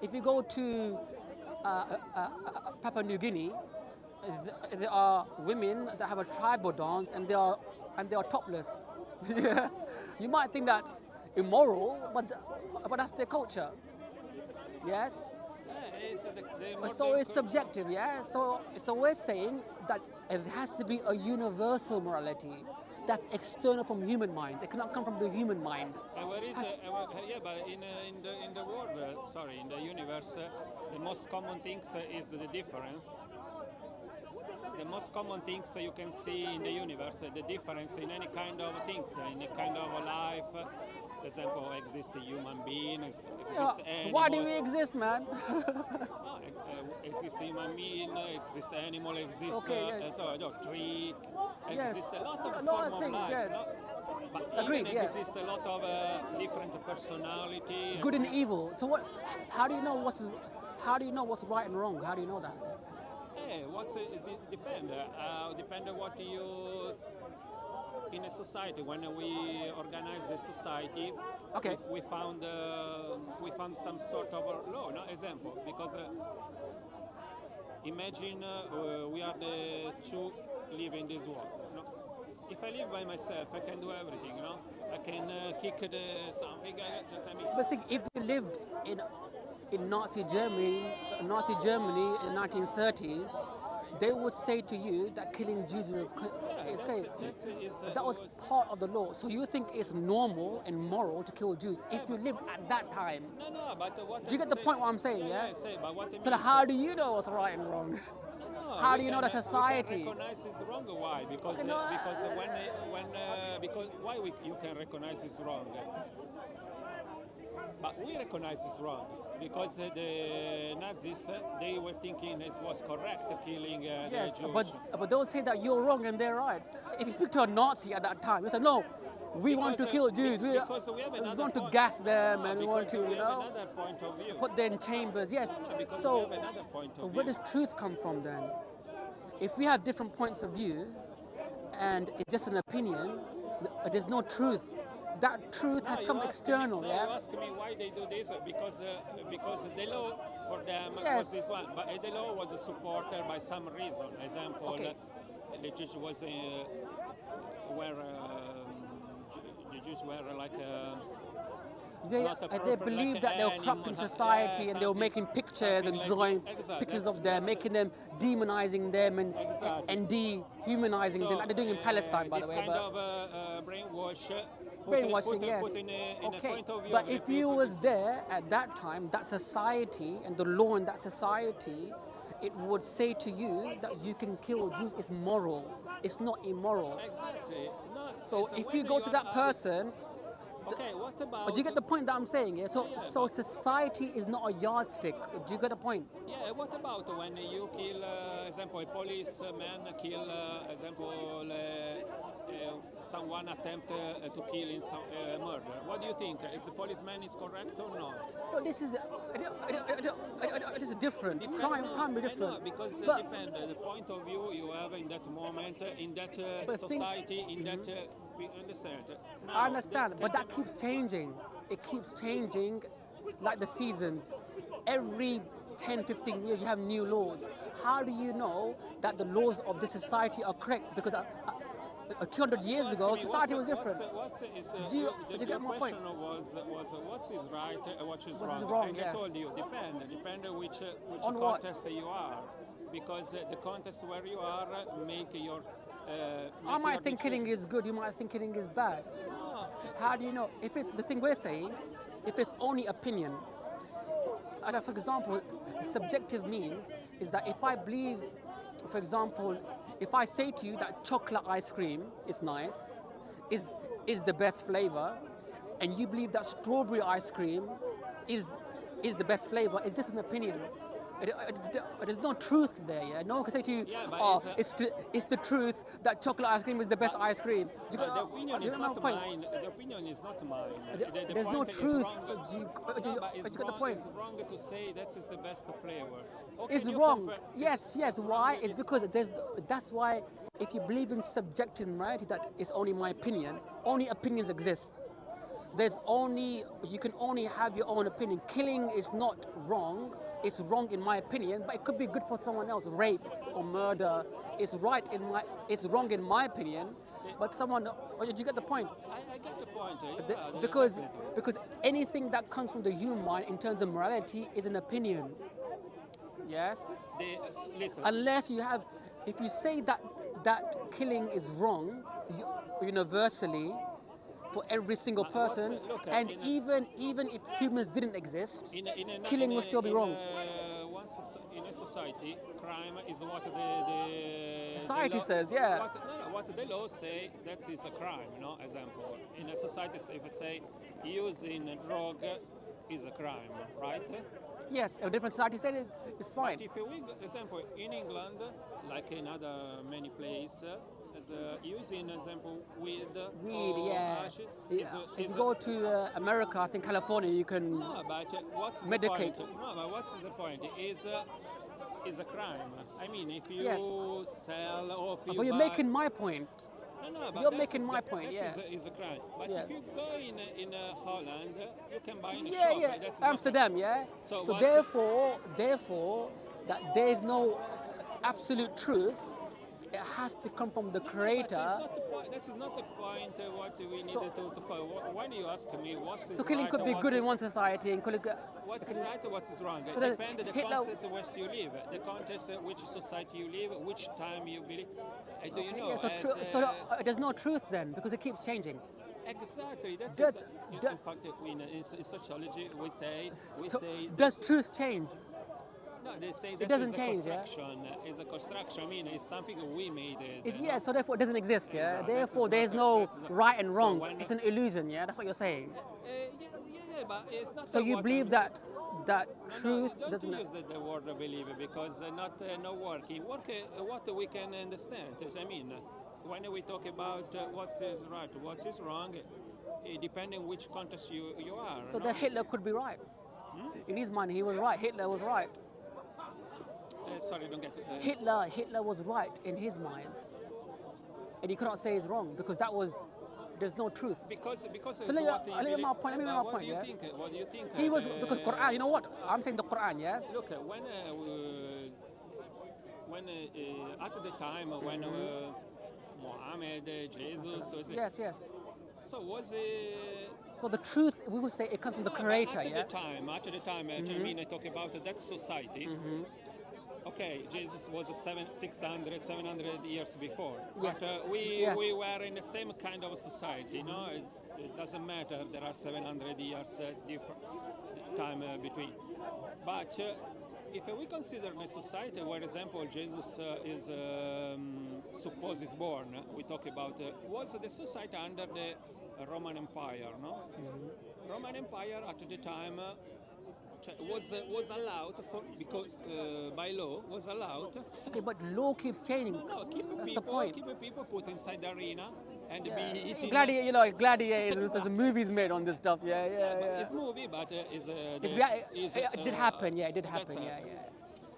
If you go to Papua New Guinea, there are women that have a tribal dance and they are topless. Yeah. You might think that's immoral, but that's their culture. Yes. So it's subjective, yeah. So we're saying that it has to be a universal morality that's external from human minds. It cannot come from the human mind. Where is yeah, but in the world, in the universe, the most common things is the difference. The most common things you can see in the universe, the difference in any kind of things, in any kind of life. For example, exist a human being, exist animal. Why do we exist, man? No, exist human being, exist animal, exist tree, exist a lot of form of life. Yes. No? But Agreed, even yes. exist a lot of different personality. Good and evil. So what? How do you know what's right and wrong? How do you know that? Depend. Depend on what you in a society. When we organize the society, Okay. we found some sort of law. No example, because imagine we are the two live in this world. No? If I live by myself, I can do everything. No, I can kick something. But think if you lived in Nazi Germany in the 1930s, they would say to you that killing Jews is okay. That was part of the law. So you think it's normal and moral to kill Jews if you lived at that time? No, but what Do you get the point what I'm saying? Yeah. I say, but what I So mean how do you know what's right and wrong? No, How do you know the society? We can recognize it's wrong. Why? Because you can recognize it's wrong. But we recognize it's wrong because the Nazis they were thinking it was correct killing the Jews. But they'll say that you're wrong and they're right. If you speak to a Nazi at that time, you say no. We want to kill Jews. We want to gas them and we want to, another point of view. put them in chambers. Yes. Because So we have another point of view. where does truth come from then? If we have different points of view and it's just an opinion, there's no truth. That truth has come external, You ask me why they do this because the law for them was this one, but the law was supported by some reason. Example, the Jews was the Jews were like. They believed that they were corrupting society and they were making pictures and drawing pictures of them, making them, demonizing them and dehumanizing them, like they're doing in Palestine, by the way. This kind of Brainwashing, yes. Put in a point of view but if you was there at that time, that society and the law in that society, it would say to you that you can kill Jews. It's moral. It's not immoral. Exactly. So if you go to that person, Okay, what about? Do you get the point that I'm saying? Yeah. So Yeah, so but- society is not a yardstick. Do you get the point? Yeah, what about when you kill, example, a policeman kill, example, someone attempt to kill in some murder? What do you think? Is the policeman is correct or not? But this is this is different. Crime can be I know, different. because But depend the point of view you have in that moment, in that But think- society, in that. We understand. Now, I understand, but that take- keeps changing. It keeps changing like the seasons. Every 10, 15 years you have new laws. How do you know that the laws of this society are correct? Because 200 years Ask ago, me, society was different. Do you the get my point? question was what is right, what is What wrong? is wrong, And yes. I told you, depend which On what? contest you are, because the contest where you are make your. I might think killing is good, you might think killing is bad. How do you know? If it's the thing we're saying, if it's only opinion, and for example, subjective means is that if I believe, for example, if I say to you that chocolate ice cream is nice, is the best flavor, and you believe that strawberry ice cream is the best flavor, it's just an opinion. There's no truth there. Yeah? No one can say to you, Yeah, but "Oh, it's the truth that chocolate ice cream is the best ice cream." Do you The got- opinion do you is get my not point? mine. The opinion is not mine. The There's no point is truth. wrong. Do you, No, do you, but do you it's get the wrong, point? it's wrong to say that is the best flavor. Okay, It's you wrong. compare- Yes. it's Why? wrong, It's because that's why if you believe in subjective morality, that is only my opinion. Only opinions exist. You can only have your own opinion. Killing is not wrong. It's wrong in my opinion, but it could be good for someone else. Rape or murder is it's wrong in my opinion, but someone. Did you get the point? I get the point. The- Yeah, because definitely. because anything that comes from the human mind in terms of morality is an opinion. Yes. Listen. Unless you have, if you say that killing is wrong universally for every single what's person, look, and in a- even if humans didn't exist, In killing will still be wrong. In a society, crime is what the Society law, says, yeah. What the law say that is a crime. Example, in a society, if I say using a drug is a crime, right? Yes, a different society said it's fine. But if we, example, in England, like in other many places, as using example weed Yeah. hash If you go to America, I think California, you can. no, but what's Medicate. the point? No, but what's the point? Is a crime. I mean, if you Yes. sell or if you But you're buy, making my point. no, but you're that's making is my the- point, that yeah. is a crime. But Yeah. if you go in Holland, you can buy in a Yeah, shop. yeah. That's not- Amsterdam, yeah. So So what's- therefore, that there is no absolute truth. It has to come from the But creator. that is not the point. What we need So- to follow. When you ask me what's is So killing right could or be what's good is- in one society and could What is right or what is wrong? So It the depends the Hitler- context where you live, the context which society you live, which time you believe. Do you know? Yeah, so, as, there's no truth then because it keeps changing. exactly. That's Does- in does- fact in sociology we say So say does truth change? no, they say that doesn't is a change, yeah? construction. Is a construction. I mean, it's something we made. It's, yeah, so therefore it doesn't exist, yeah? Exactly. Therefore That is there's not- no that is not- right and so wrong. when- It's an illusion, yeah? That's what you're saying. Yeah, but it's not. So you what believe I'm that No, truth don't doesn't... use the word believe because not no working. Work what we can understand. I mean, when we talk about what is right, what is wrong, depending which context you are. So no? then Hitler could be right. In his mind, he was right. Hitler was right. Sorry, don't get it. Hitler was right in his mind. And he cannot say he's wrong because there's no truth. Because So it's let me- what he let me believe- my point, let me but my what point, do you yeah? think? What do you think? He was, because Quran, you know what? I'm saying the Quran, yes? Look, when at the time when Muhammad, Jesus, was it? Yes. So was it? So the truth, we would say it comes from the creator, At yeah? the time, I mean, I talk about that society. Okay, Jesus was 600, 700 years before. Yes. But Yes. we were in the same kind of society, you know. It doesn't matter. There are 700 years different time between. But if we consider the society where, for example, Jesus is supposed is born, we talk about was the society under the Roman Empire, no? Roman Empire at the time was allowed for because by law was allowed. Okay, but law keeps changing. No, That's the point. keep people put inside the arena and Yeah. be eating. Gladiators. There's movies made on this stuff. Yeah. It's movie, but It did happen. Yeah, it did that's happen. Yeah.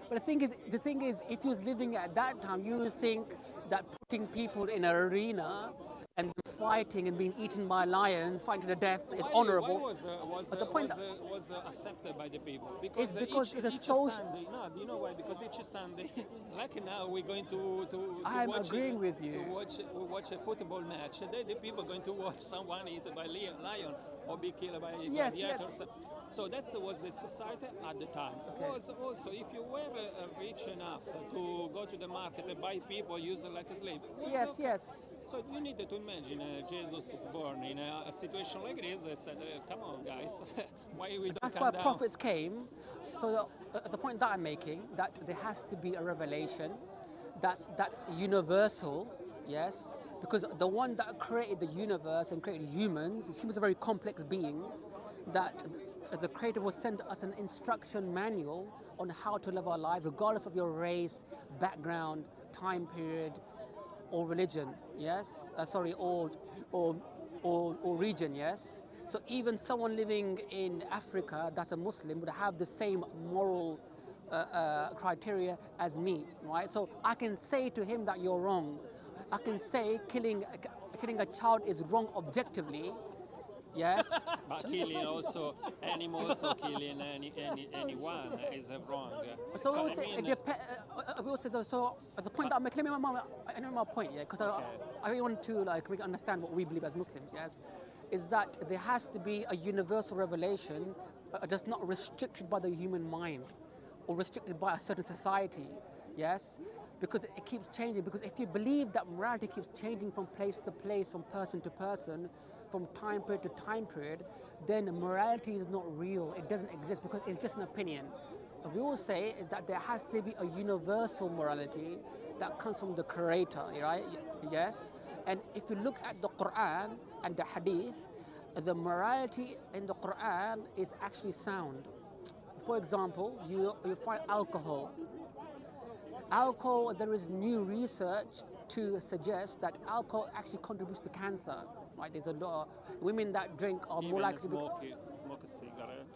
But the thing is, if you was living at that time, you would think that putting people in an arena and fighting and being eaten by lions, fighting to the death, is honourable. But the point was accepted by the people It's because it's a each social- Sunday. No, do you know why? Because each Sunday, like now, we're going to I'm watch. agreeing with you. We watch a football match. The people are going to watch someone eaten by lion or be killed by Yes, gladiators. So that was the society at the time. Was also if you were rich enough to go to the market and buy people used like a slave. Yes. So you need to imagine Jesus is born in a situation like this. I said, come on, guys, why we don't That's come why down? prophets came. So the point that I'm making, that there has to be a revelation that's universal, yes, because the one that created the universe and created humans are very complex beings, that the Creator will send us an instruction manual on how to live our life, regardless of your race, background, time period, or religion, yes? Or region, yes? So even someone living in Africa that's a Muslim would have the same moral criteria as me, right? So I can say to him that you're wrong. I can say killing a child is wrong objectively, yes? But killing also animals or killing anyone is wrong. So we I will say, mean, so the point that I'm making, let me make my point, yeah, because I really want to make understand what we believe as Muslims, yes, is that there has to be a universal revelation that's not restricted by the human mind or restricted by a certain society, yes, because it keeps changing. Because if you believe that morality keeps changing from place to place, from person to person, from time period to time period, then morality is not real. It doesn't exist because it's just an opinion. What we will say is that there has to be a universal morality that comes from the Creator, right? Yes. And if you look at the Quran and the Hadith, the morality in the Quran is actually sound. For example, you find alcohol. Alcohol, there is new research to suggest that alcohol actually contributes to cancer. Right? There's a lot of women that drink are more likely to smoke a cigarette,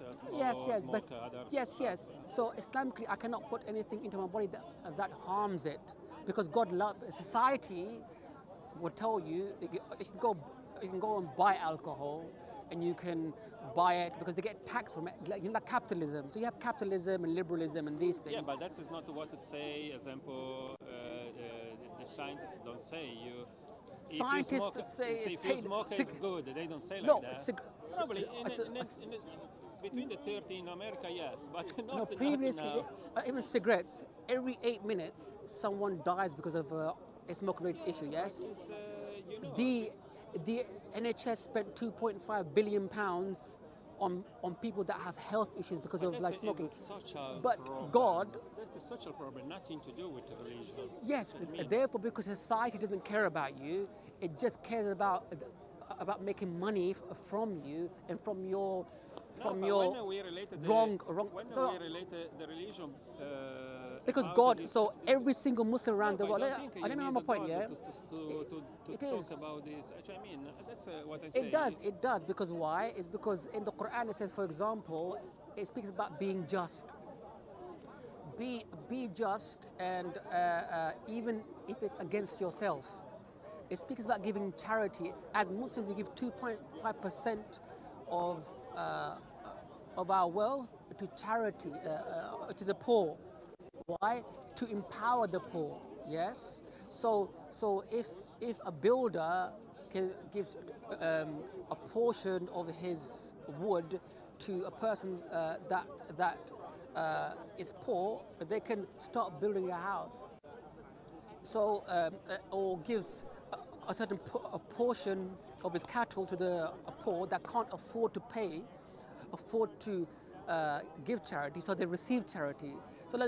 Yes. So Islamically, I cannot put anything into my body that harms it, because God loves society. Will tell you you can go and buy alcohol, and you can buy it because they get taxed from it, like capitalism. So you have capitalism and liberalism and these things. Yeah, but that is not what to say. Example, the scientists don't say you. Scientists say if you smoke, it's good. They don't say No, like that. Probably between the 30 in America, yes, but not previously, not now. even cigarettes, every 8 minutes, someone dies because of a smoke-related issue, yes? The NHS spent £2.5 billion on people that have health issues because of smoking. But problem. God... That's a social problem, nothing to do with religion. Yes, therefore, because society doesn't care about you, it just cares about making money from you and from your When we relate wrong. When we relate the religion. Because God, so every single Muslim around the world. I don't know my point, yeah. To talk about this, I mean, that's what I say. It does. Because why? It's because in the Quran it says, for example, it speaks about being just. Be just, and even if it's against yourself. It speaks about giving charity. As Muslims, we give 2.5% of our wealth to charity, to the poor. Why? To empower the poor. Yes. So if a builder gives a portion of his wood to a person that is poor, they can start building a house. So or gives a certain portion of his cattle to the poor that can't afford to give charity, so they receive charity. So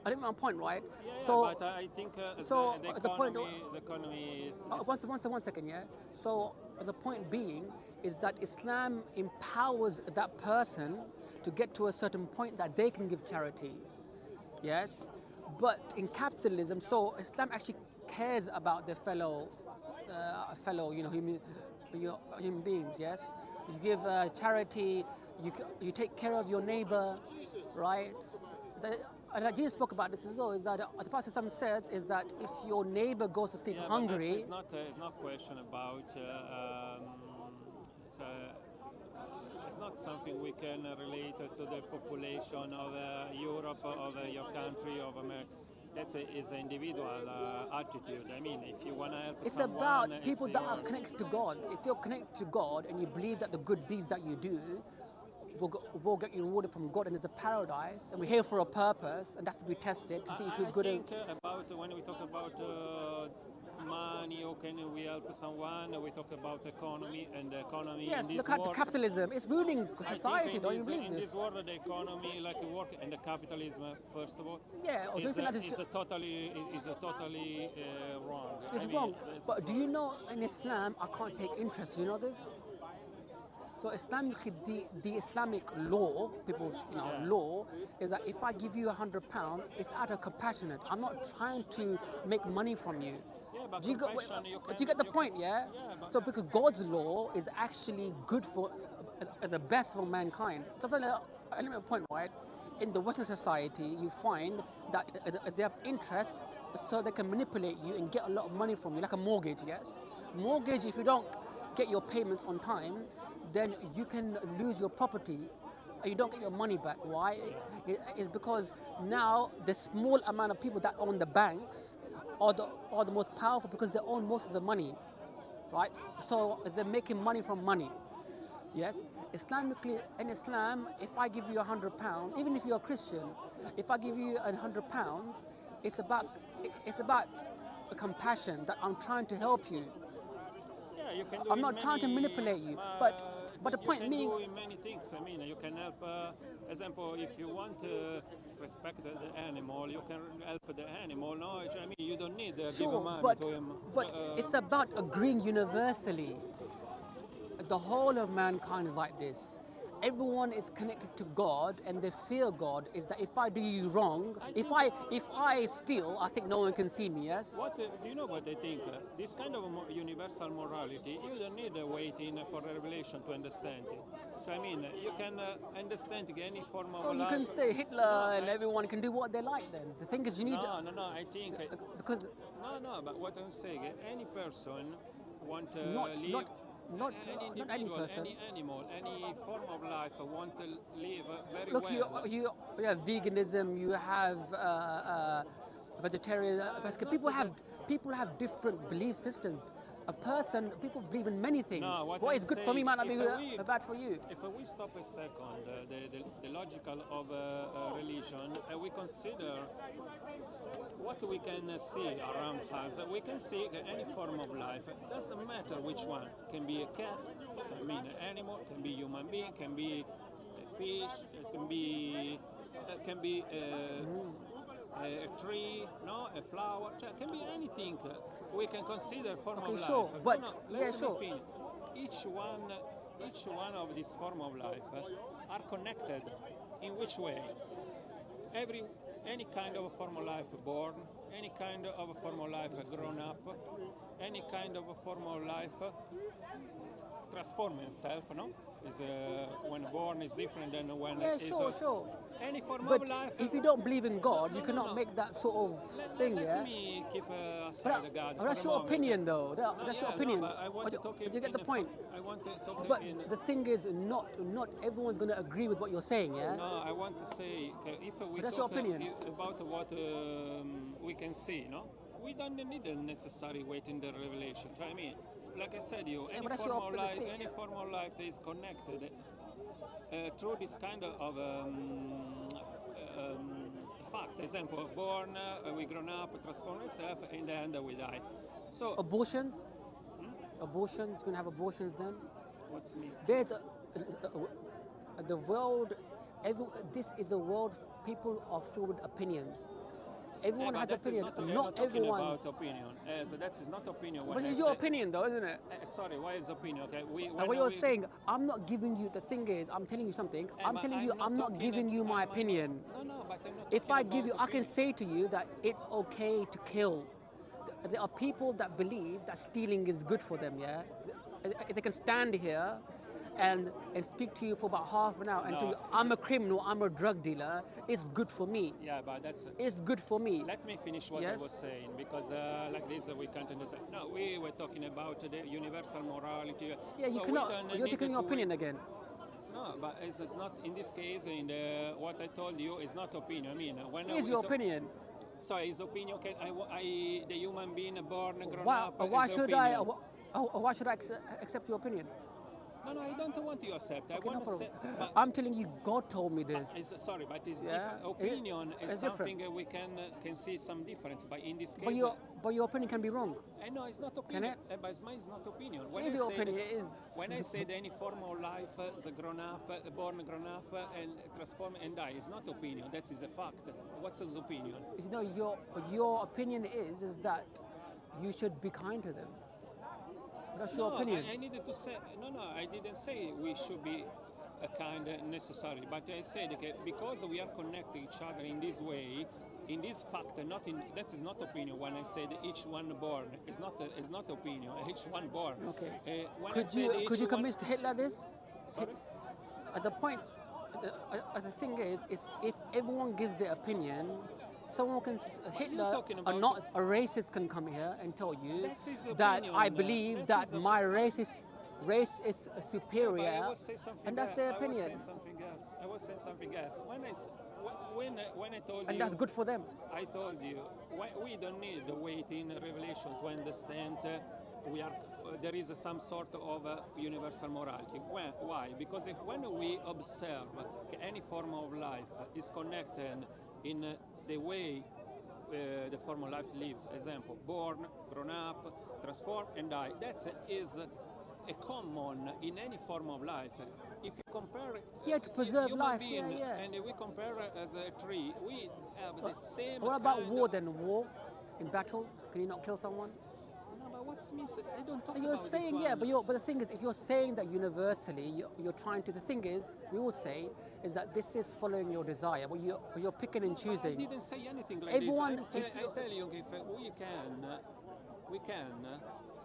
I think my point, right? Yeah, so, but I think the economy is... one second, yeah. So the point being is that Islam empowers that person to get to a certain point that they can give charity. Yes, but in capitalism, so Islam actually cares about their fellow, human beings. Yes, you give charity, you take care of your neighbor, right? And like Jesus spoke about this as well. Is that the Prophet says is that if your neighbor goes to sleep hungry, it's not question about. It's, it's not something we can relate to the population of Europe, of your country, of America. That's is an individual attitude. I mean, if you want to help it's someone, about people that are connected to God. If you're connected to God and you believe that the good deeds that you do will get you rewarded from God and there's a paradise, and we're here for a purpose, and that's to be tested to see if who's good. I think about when we talk about money, or can we help someone? We talk about economy, and the economy. Yes, in this look at world, capitalism. It's ruining society. Don't you believe in this? this world, the economy, like work, and the capitalism, first of all, Yeah, or do you think that is totally wrong. it's wrong. But do you know in Islam I can't take interest? You know this? So Islamically, the Islamic law, law is that if I give you £100, it's out of compassionate. I'm not trying to make money from you. Yeah, but Do you get the point? Yeah. So because God's law is actually good for the best for mankind. So let me make a point, right? In the Western society, you find that they have interest, so they can manipulate you and get a lot of money from you, like a mortgage. Yes, mortgage. If you don't get your payments on time, then you can lose your property and you don't get your money back. Why? It's because now the small amount of people that own the banks are the most powerful because they own most of the money, right? So they're making money from money. Yes, Islamically, in Islam, if I give you £100, even if you're a Christian, if I give you £100, it's about compassion that I'm trying to help you. Yeah, you can do I'm not trying to manipulate you, but the point being, you can do many things. I mean, you can help. Example, if you want to respect the animal, you can help the animal. No, I mean, you don't need to give money to him. But it's about agreeing universally. The whole of mankind is like this. Everyone is connected to God, and they fear God. Is that if I do you wrong, if I steal, I think no one can see me. Yes. What do you know what I think? This kind of universal morality, you don't need waiting for a revelation to understand it. So I mean, you can understand any form of. So you can say Hitler and everyone can do what they like. Then the thing is, you need. No. I think because. No. But what I'm saying, any person want to Not live. any individual, any person. any animal, any form of life want to live very Look, well. you have veganism, you have vegetarian. People have different belief systems. People believe in many things. No, what is good for me might not be bad for you. If we stop a second, the logical of religion, and we consider what we can see around us, we can see any form of life. It doesn't matter which one. It can be a cat, so I mean an animal, can be human being, can be a fish, it can be a tree, no, a flower. It can be anything. We can consider form of life. Sure, but sure. Each one of this form of life are connected. In which way? Any kind of form of life born, any kind of form of life grown up, any kind of form of life transform itself, no? When born is different than when sure. Any form but of life. If you don't believe in God, you cannot make that sort of thing. Let me keep aside the God. That's your opinion, though. That's your opinion. No, I want to talk you get the point? I want to talk But the thing is, not everyone's going to agree with what you're saying, yeah? No, I want to say, if we that's talk your opinion. About what we can see, no? We don't need a necessary wait in the revelation. I mean, like I said, any form of life that is connected through this kind of fact. Example, born, we grown up, transform ourselves, in the end we die. So abortions? Abortions? You can have abortions then? What's means? There's the world. This is a world. People are filled with opinions. Everyone but has that is opinion. not, we're Not not talking everyone's. about opinion. So that is not opinion. But When I it's your say, opinion, though, isn't it? sorry, why is opinion? Okay, And when what you're we, saying, I'm not giving you. The thing is, I'm telling you something. I'm telling you, I'm not talking giving you my opinion. No, but I'm not If talking I give you, about I can opinion. say to you that it's okay to kill. There are people that believe that stealing is good for them, yeah? They can stand here and speak to you for about half an hour and tell No, you, I'm a criminal, I'm a drug dealer, it's good for me. Yeah, but that's. It's good for me. Let me finish what I Yes. was saying, because like this we can't understand. No, we were talking about the universal morality. Yeah, you so we cannot, don't you're need taking your to- opinion again. No, but it's not in this case. What I told you is not opinion. I mean, when Here's we your talk- opinion. So his opinion can the human being born, grown Why, up. why is should opinion. why should I accept your opinion? No, I don't want you to accept. I Okay, no want to problem. say. But I'm telling you, God told me this. sorry, but it's Yeah, different. Opinion is it's different. something we can see some difference. But in this case, But your opinion can be wrong. I know it's not opinion. it? But mine is not opinion. It is your opinion, it is. When I say that any form of life, the grown up, born, grown up, and transform and die, it's not opinion. That is a fact. What's his opinion? You know, your opinion is that you should be kind to them. That's your opinion. I needed to say no. I didn't say we should be a kind necessary, but I said okay, because we are connecting each other in this way, in this fact, not in that is not opinion. When I said each one born, it's not opinion. Each one born. Okay. When I Could said you each could you one- convince Hitler this? Sorry? The point, the thing is if everyone gives their opinion, someone can Hitler, talking about? not a racist, can come here and tell you That's his that opinion, I believe that's that his my race is superior, But I was saying something and that's else. their I opinion, was saying something else. When I told and you, that's good for them. I told you we don't need the wait in Revelation to understand we are there is some sort of universal morality. Why? Because when we observe any form of life is connected in the way the form of life lives, example, born, grown up, transform and die. That is a common in any form of life. If you compare Yeah, to preserve human life, being yeah. and we compare as a tree, we have the same. What about kind war of- then? War in battle? Can you not kill someone? No, but what's missing? I don't talk You're about this saying, one. yeah, but the thing is, if you're saying that universally, you're trying to. The thing is, we would say, is that this is following your desire, but you're picking and I choosing. didn't say anything like Everyone, this. if I tell you, if we can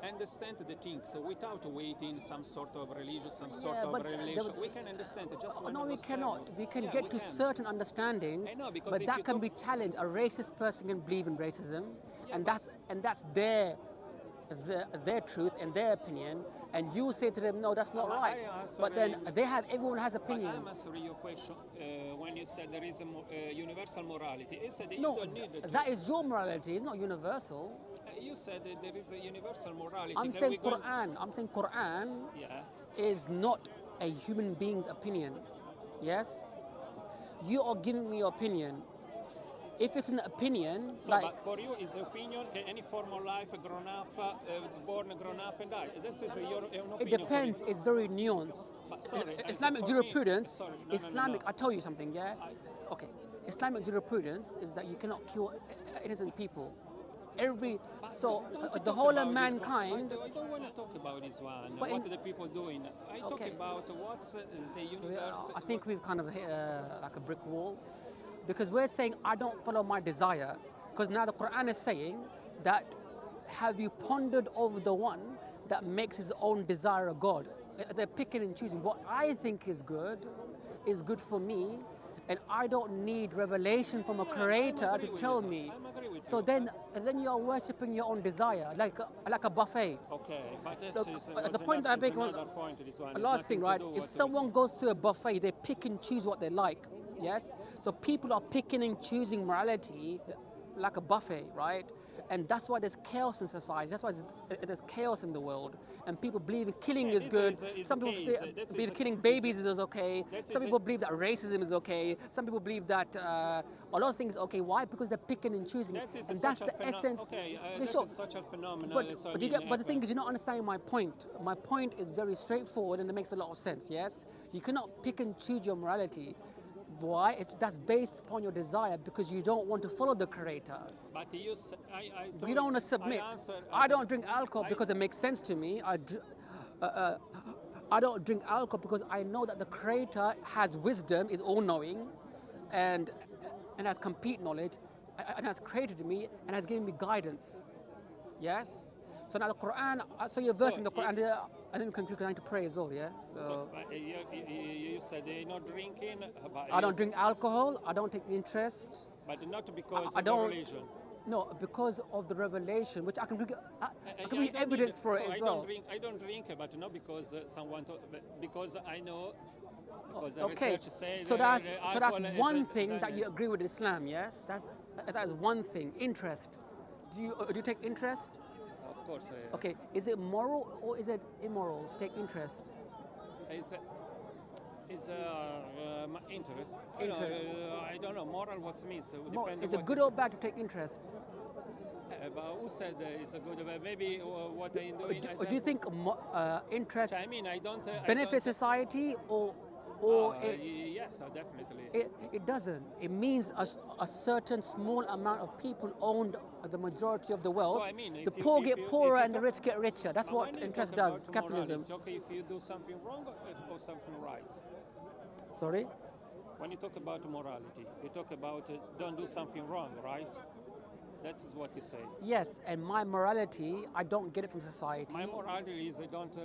understand the things without waiting some sort of religion, some sort Yeah, of but revelation. We can understand it just when no, it we was cannot. said. We can Yeah, get we to can. certain understandings, I know, because but if that you can talk- be challenged. A racist person can believe in racism, Yeah, and but- that's their truth and their opinion, and you say to them, no, that's not No, right. I But then answer everyone has But opinions. I'm answering your question when you said there is a universal morality. You said that No, you don't need to. that is your morality. It's not universal. You said that there is a universal morality. I'm that saying we go- Quran. I'm saying Quran Yeah. is not a human being's opinion. Yes? You are giving me your opinion. If it's an opinion, So, like but for you, is opinion any form of life, grown up, born, grown up, and die? That's your opinion. it depends, For you. it's very nuanced. But sorry, I Islamic said for me- jurisprudence, sorry, no. Islamic, I tell you something, yeah? Okay. Islamic jurisprudence is that you cannot kill innocent people. So Don't the talk whole about of this mankind. one. I don't want to talk about this one. But What in- the people doing? I talk Okay. about what's the universe. I think we've kind of hit like a brick wall, because we're saying I don't follow my desire, because now the Quran is saying that have you pondered over the one that makes his own desire a God? They're picking and choosing. What I think is good for me, and I don't need revelation from a creator to agree with tell you. me. I'm agree with So you. then you're worshipping your own desire, like a buffet. Okay, but that's Look, is, the was point that I make, another point. This one. a It's last thing, nothing to right? do If what someone goes to a buffet, they pick and choose what they like. Yes? So people are picking and choosing morality like a buffet, right? And that's why there's chaos in society. That's why there's chaos in the world. And people believe in killing Yeah, is this good. is Some a people case. say That is believe a- killing is a- babies is okay. that Some is a- people believe that racism is okay. Some people believe that a lot of things are okay. Why? Because they're picking and choosing. That is a And that's social the essence. Okay, Okay, that's sure. a social phenomenon. But the thing is, you're not understanding my point. My point is very straightforward and it makes a lot of sense, yes? You cannot pick and choose your morality. Why? That's based upon your desire because you don't want to follow the Creator. But you, You don't want to submit. I don't drink alcohol because it makes sense to me. I don't drink alcohol because I know that the Creator has wisdom, is all-knowing, and has complete knowledge, and has created me and has given me guidance. Yes. So now the Quran. I saw your verse in the Quran, and then we can to pray as well. Yeah. So you said you're not drinking. But I don't drink alcohol. I don't take interest. But not because I of don't. the religion. No, because of the revelation, which I can bring evidence for it as well. I don't drink, but not because because I know. Because the Okay, research says so that's alcohol one is thing that dangerous. you agree with Islam. Yes, that is one thing. Interest. Do you take interest? Of course. Okay, is it moral or is it immoral to take interest? Is my interest. Interest. I don't know. Moral what means. Is it good or bad to take interest? But who said it's a good? Maybe what I'm doing. Do you think interest I mean, I don't. benefits society or yes, definitely. it doesn't? It means a certain small amount of people own the majority of the wealth. So, I mean, the if you- poor if get you- poorer if you and the talk- rich get richer. That's what When you interest talk does. about Capitalism. morality, okay, if you do something wrong or something right. Sorry. When you talk about morality, you talk about don't do something wrong, right? That's what you say. Yes, and my morality, I don't get it from society. My morality is don't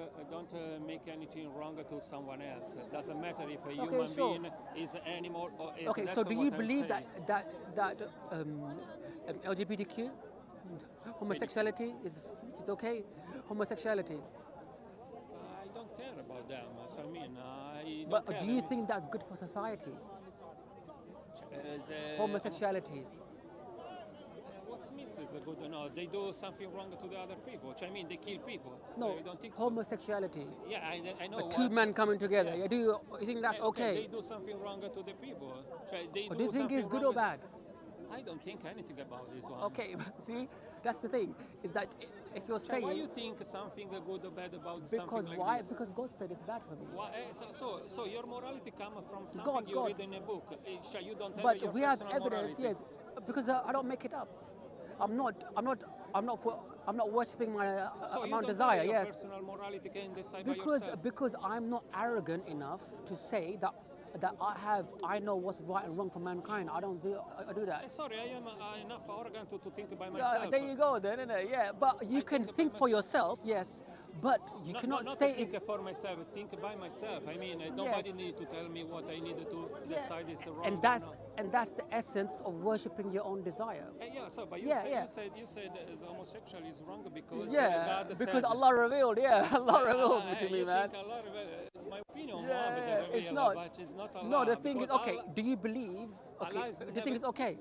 make anything wrong to someone else. It doesn't matter if a human sure. being is an animal or is. Okay, That's so do what you I'm believe saying. that LGBTQ, homosexuality is okay? Homosexuality. I don't care about them. So I mean, I don't But care. do you think that's good for society? As, Homosexuality. What means is a good or not? They do something wrong to the other people. I mean, they kill people. No, I don't think so. homosexuality. Yeah, I know. Two what- men coming together. Yeah. Yeah. You think that's They okay? do something wrong to the people. They Or do you think it's something good wrong or bad? I don't think anything about this one. Okay, see, that's the thing. Is that if you're So why you saying think something good or bad about because something like why? this? Because God said it's bad for me. Why, so your morality comes from something you God. read in a book. You don't have But your we have personal evidence, morality. yes, because I don't make it up. I'm not worshiping my So you my don't desire. have your Yes, personal morality can decide by yourself. because I'm not arrogant enough to say that I know what's right and wrong for mankind. I do that. Sorry, I am enough arrogant to think by myself. There you go, then, isn't it? Yeah, but you can think for yourself, yes, but you cannot not say to it's think for myself, think by myself. I mean, nobody needs to tell me what I need to decide is wrong. and that's the essence of worshiping your own desire. Yeah, so but you said homosexual is wrong because God Because said, Allah revealed, Allah revealed it to you me, man. think Allah revealed, my opinion, Yeah, Muhammad it's revealed, not. but it's not Allah. No, the thing is, because okay, Allah, do you believe? Okay, Allah is do you think it's never- okay?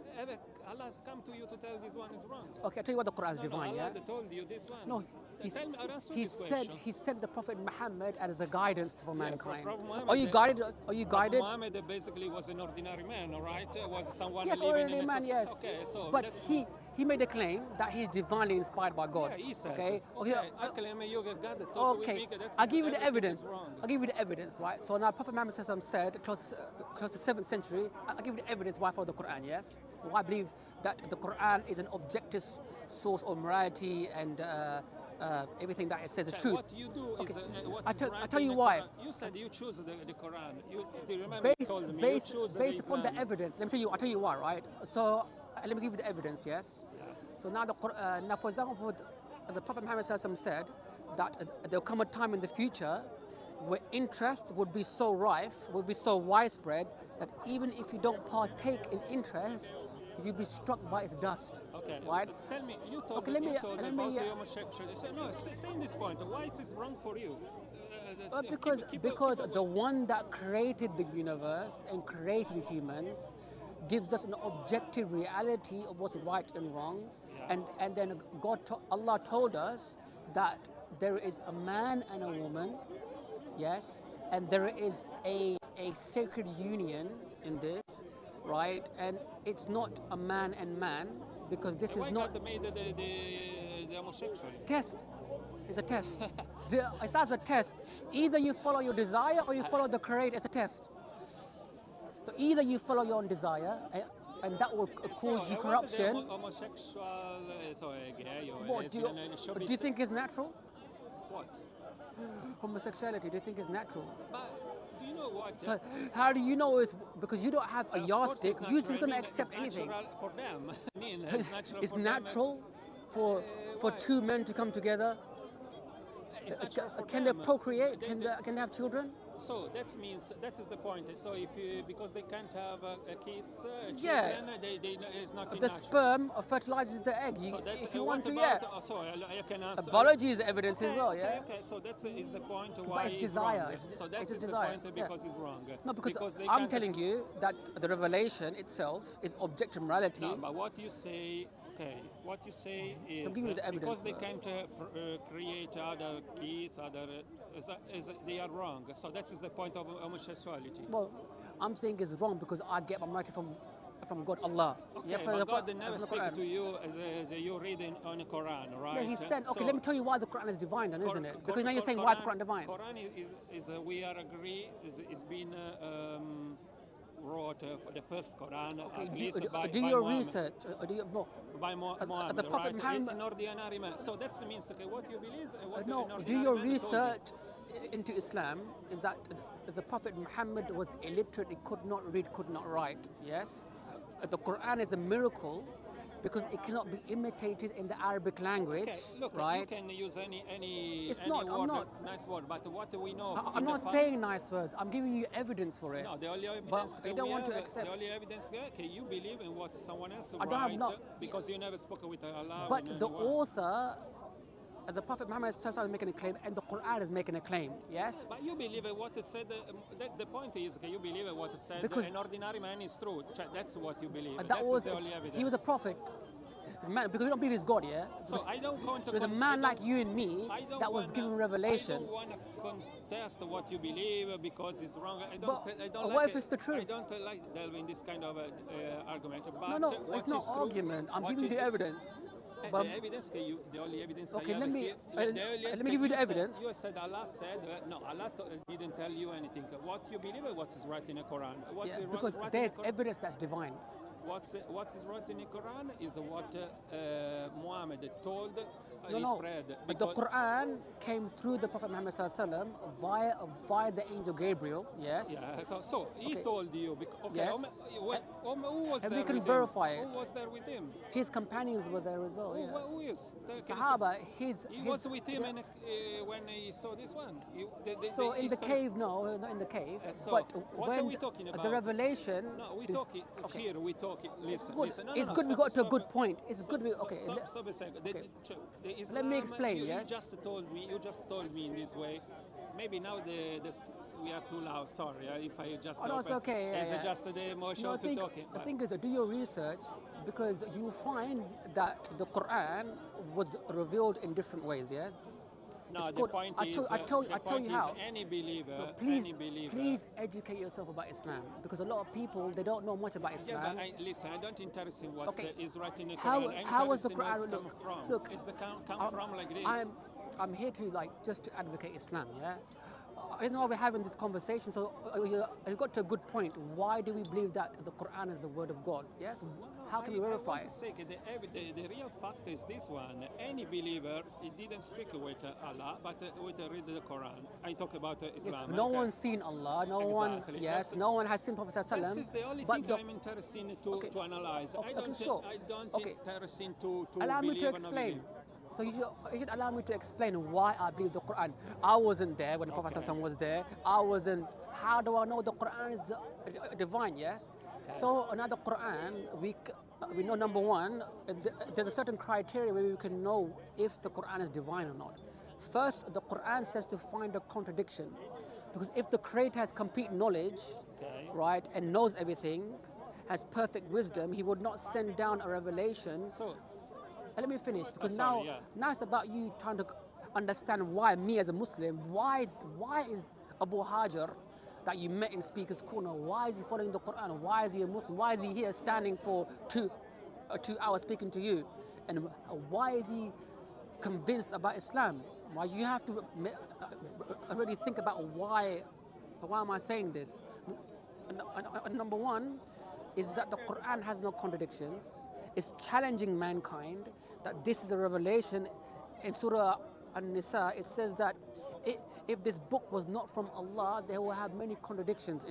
Allah has come to you to tell this one is wrong. Okay, I'll tell you what the Quran is divine, Allah yeah? told you this one. No, Tell me, answer he this said question. he sent the Prophet Muhammad as a guidance for mankind. Prophet Muhammad, Are you guided? Are you guided? Muhammad basically was an ordinary man, all right? Was someone Yes, living ordinary in a man, yes. Okay, so But that's- he made a claim that he's divinely inspired by God. Yeah, he said. Okay. I claim you got God to talk with Okay, me, that's I'll give you the everything evidence. is wrong. I'll give you the evidence, right? So now Prophet Muhammad said, close to 7th century, I'll give you the evidence why I follow the Quran, yes? Why I believe that the Quran is an objective source of morality and everything that it says is Okay, true. What you do Okay, is what I is tell- right I tell in you the why. Quran. You said you choose the Quran. Do you remember you told me you choose based upon the Islam. evidence. Let me tell you. I'll tell you why, right? So let me give you the evidence. Yes. So now now for example, the Prophet Muhammad said that there'll come a time in the future where interest would be so rife, would be so widespread that even if you don't partake in interest, you'll be struck by its dust. Okay. Right? Tell me, you told, Okay, let me- you told let about me, the homosexual. You said, no, stay in this point. Why it is wrong for you? Because the one that created the universe and created humans gives us an objective reality of what's right and wrong. And then Allah told us that there is a man and a woman, yes, and there is a sacred union in this, right? And it's not a man and man because this Why is not God made the homosexual? test. It's a test. It's as a test. Either you follow your desire or you follow the creator. It's a test. So either you follow your own desire, and that will cause you corruption. Homosexual, gay or What do lesbian, it should do be you think is natural? what? Homosexuality, do you think is natural? But do you know what? So how do you know it's because you don't have a Of course yardstick? it's You're natural. just going to I mean, accept it's anything. natural for them. I mean, it's natural It's for them. natural for why? two men to come together. It's natural for Can them. they procreate? Can they have children? So that means that is the point. So if you, because they can't have kids, Yeah. children, it's not The natural. sperm fertilizes the egg. So that's, If you what want to, about, yeah. So I can answer. Biology is evidence okay, as well, okay, yeah. Okay, so that is the point why it's it's desire. wrong. So that it's is a the desire. point because it's wrong. No, because they I'm can't- telling you that the revelation itself is objective morality. No, but what you say, what you say is give me the because evidence, they can't create other kids, they are wrong. So that is the point of homosexuality. Well, I'm saying it's wrong because I get my morality from God, Allah. Okay, but God never speak to you as you read on the Quran, right? Yeah, He said, okay, So let me tell you why the Quran is divine, then, isn't it? Qur- Because now you're saying why is the Quran divine? Quran is we are agree is been wrote for the first Quran Okay, at least by your Muhammad. research. Or do you, no, By Muhammad, the Prophet right? Muhammad- In ordinary man. So that means what you believe. What no, an do ordinary your man told you. research into Islam is that the Prophet Muhammad was illiterate, he could not read, could not write, yes? The Quran is a miracle because it cannot be imitated in the Arabic language, Okay, look, right? you can use any It's any not- I'm word, not- nice word, but what we know. I'm not saying nice words, I'm giving you evidence for it. No, the only evidence But you don't we want to have, accept. the only evidence, okay, you believe in what someone else I don't have write not- because you never spoke with Allah. But in the anyone. author, the Prophet Muhammad is making a claim, and the Quran is making a claim, yes? But you believe what is said. The point is, okay, you believe what is said. Because- An ordinary man is true. That's what you believe. That That's was, the only evidence. he was a prophet. Man, because we don't believe he's God, yeah? So I don't want to. There's a man like you and me I don't that was wanna- given revelation. I don't want to contest what you believe because it's wrong. I don't. But I don't what like if it's the truth? I don't like delving this kind of argument. But No, what it's not is true- argument. I'm what giving you is- the evidence. But the evidence, the only evidence Okay, I have let me- here, let me give you the evidence. You said Allah said, no, Allah didn't tell you anything. What you believe, what is right in the Quran. What's yeah, right because in the there's Quran? evidence that's divine. What is right in the Quran is what Muhammad told No, he no. spread. But the because- Quran came through the Prophet Muhammad Sallallahu Alaihi Wasallam via the angel Gabriel, yes? Yeah, so he Okay. told you. Okay, Yes. who was And there we can with verify him? it. Who was there with him? His companions were there as well, Who, yeah. who is? Can you Sahaba, He was with him when he saw this one. So in the cave, no, not in the cave. So but what when are we talking the about? revelation. No, we is- talking okay. here. We talking. Listen, Good. listen. No, It's no, good we stop, got to a stop good it. point. It's good we okay. Stop a second. okay. The Let me Islam, explain, You yes? just told me. You just told me in this way. Maybe now we are too loud. Sorry, if I just. Oh, no, it's open. okay, yeah, Is yeah. it just the emotion No, I to think, talking? the thing is, do your research because you find that the Quran was revealed in different ways. Yes. No, It's the called- point I is. told- I told- the I told point you is how. Any believer, No, please, any believer. please educate yourself about Islam because a lot of people they don't know much about Yeah, Islam. but listen, I don't interest in what Okay. is right in the How- Quran. I'm how was the interested in where Quran- it's come from? look, It's the come I'm- from like this. I'm here to just to advocate Islam. Yeah. You know why we're having this conversation. So you got to a good point. Why do we believe that the Quran is the word of God? Yes. How can we verify I want it? to say the real fact is this one. Any believer, he didn't speak with Allah, but with read the Quran. I talk about Islam. No okay? one's seen Allah. No Exactly. one. Yes. That's- No one has seen Prophet Sallallahu That Alaihi is the only Wasallam. thing But I'm interested in Okay. to analyze. Okay, I don't. sure. I don't Okay. interested in to allow me believe to or not explain. believe. So you should allow me to explain why I believe the Quran. I wasn't there when the Prophet Okay. ﷺ was there. I wasn't. How do I know the Quran is divine? Yes. So another Quran, we know number one, there's a certain criteria where we can know if the Quran is divine or not. First, the Quran says to find a contradiction, because if the Creator has complete knowledge, Okay. right, and knows everything, has perfect wisdom, He would not send down a revelation. So Let me finish because sorry, yeah. now it's about you trying to understand why me as a Muslim, why is Abu Hajar that you met in Speaker's Corner, why is he following the Quran? Why is he a Muslim? Why is he here standing for 2 hours speaking to you? And why is he convinced about Islam? Why you have to really think about why am I saying this? Number one is that the Quran has no contradictions. It's challenging mankind that this is a revelation. In Surah An-Nisa, it says that if this book was not from Allah, they will have many contradictions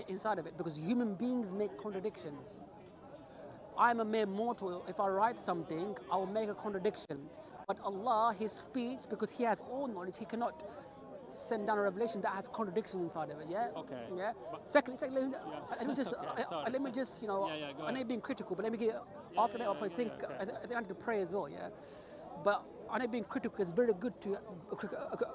inside of it, because human beings make contradictions. I'm a mere mortal. If I write something, I will make a contradiction. But Allah, His speech, because He has all knowledge, He cannot send down a revelation that has contradiction inside of it. Yeah. Okay. Yeah. Secondly, let me just, Okay, sorry. let me just, go I know ahead. you're being critical, but let me get after that. I think I think I need to pray as well. Yeah. But I know being critical is very good to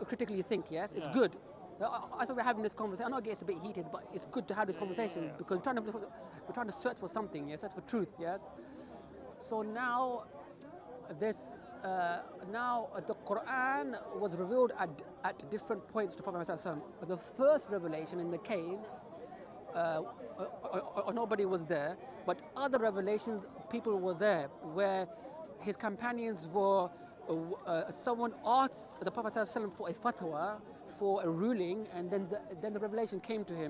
critically think. Yes, it's Yeah. good. That's why we're having this conversation. I know it gets a bit heated, but it's good to have this conversation because we're trying to search for something. Yes, search for truth. Yes. So now, this now the Quran was revealed at different points to Prophet Muhammad. The first revelation in the cave, nobody was there, but other revelations, people were there, where his companions were. Someone asked the Prophet ﷺ for a fatwa, for a ruling, and then the revelation came to him.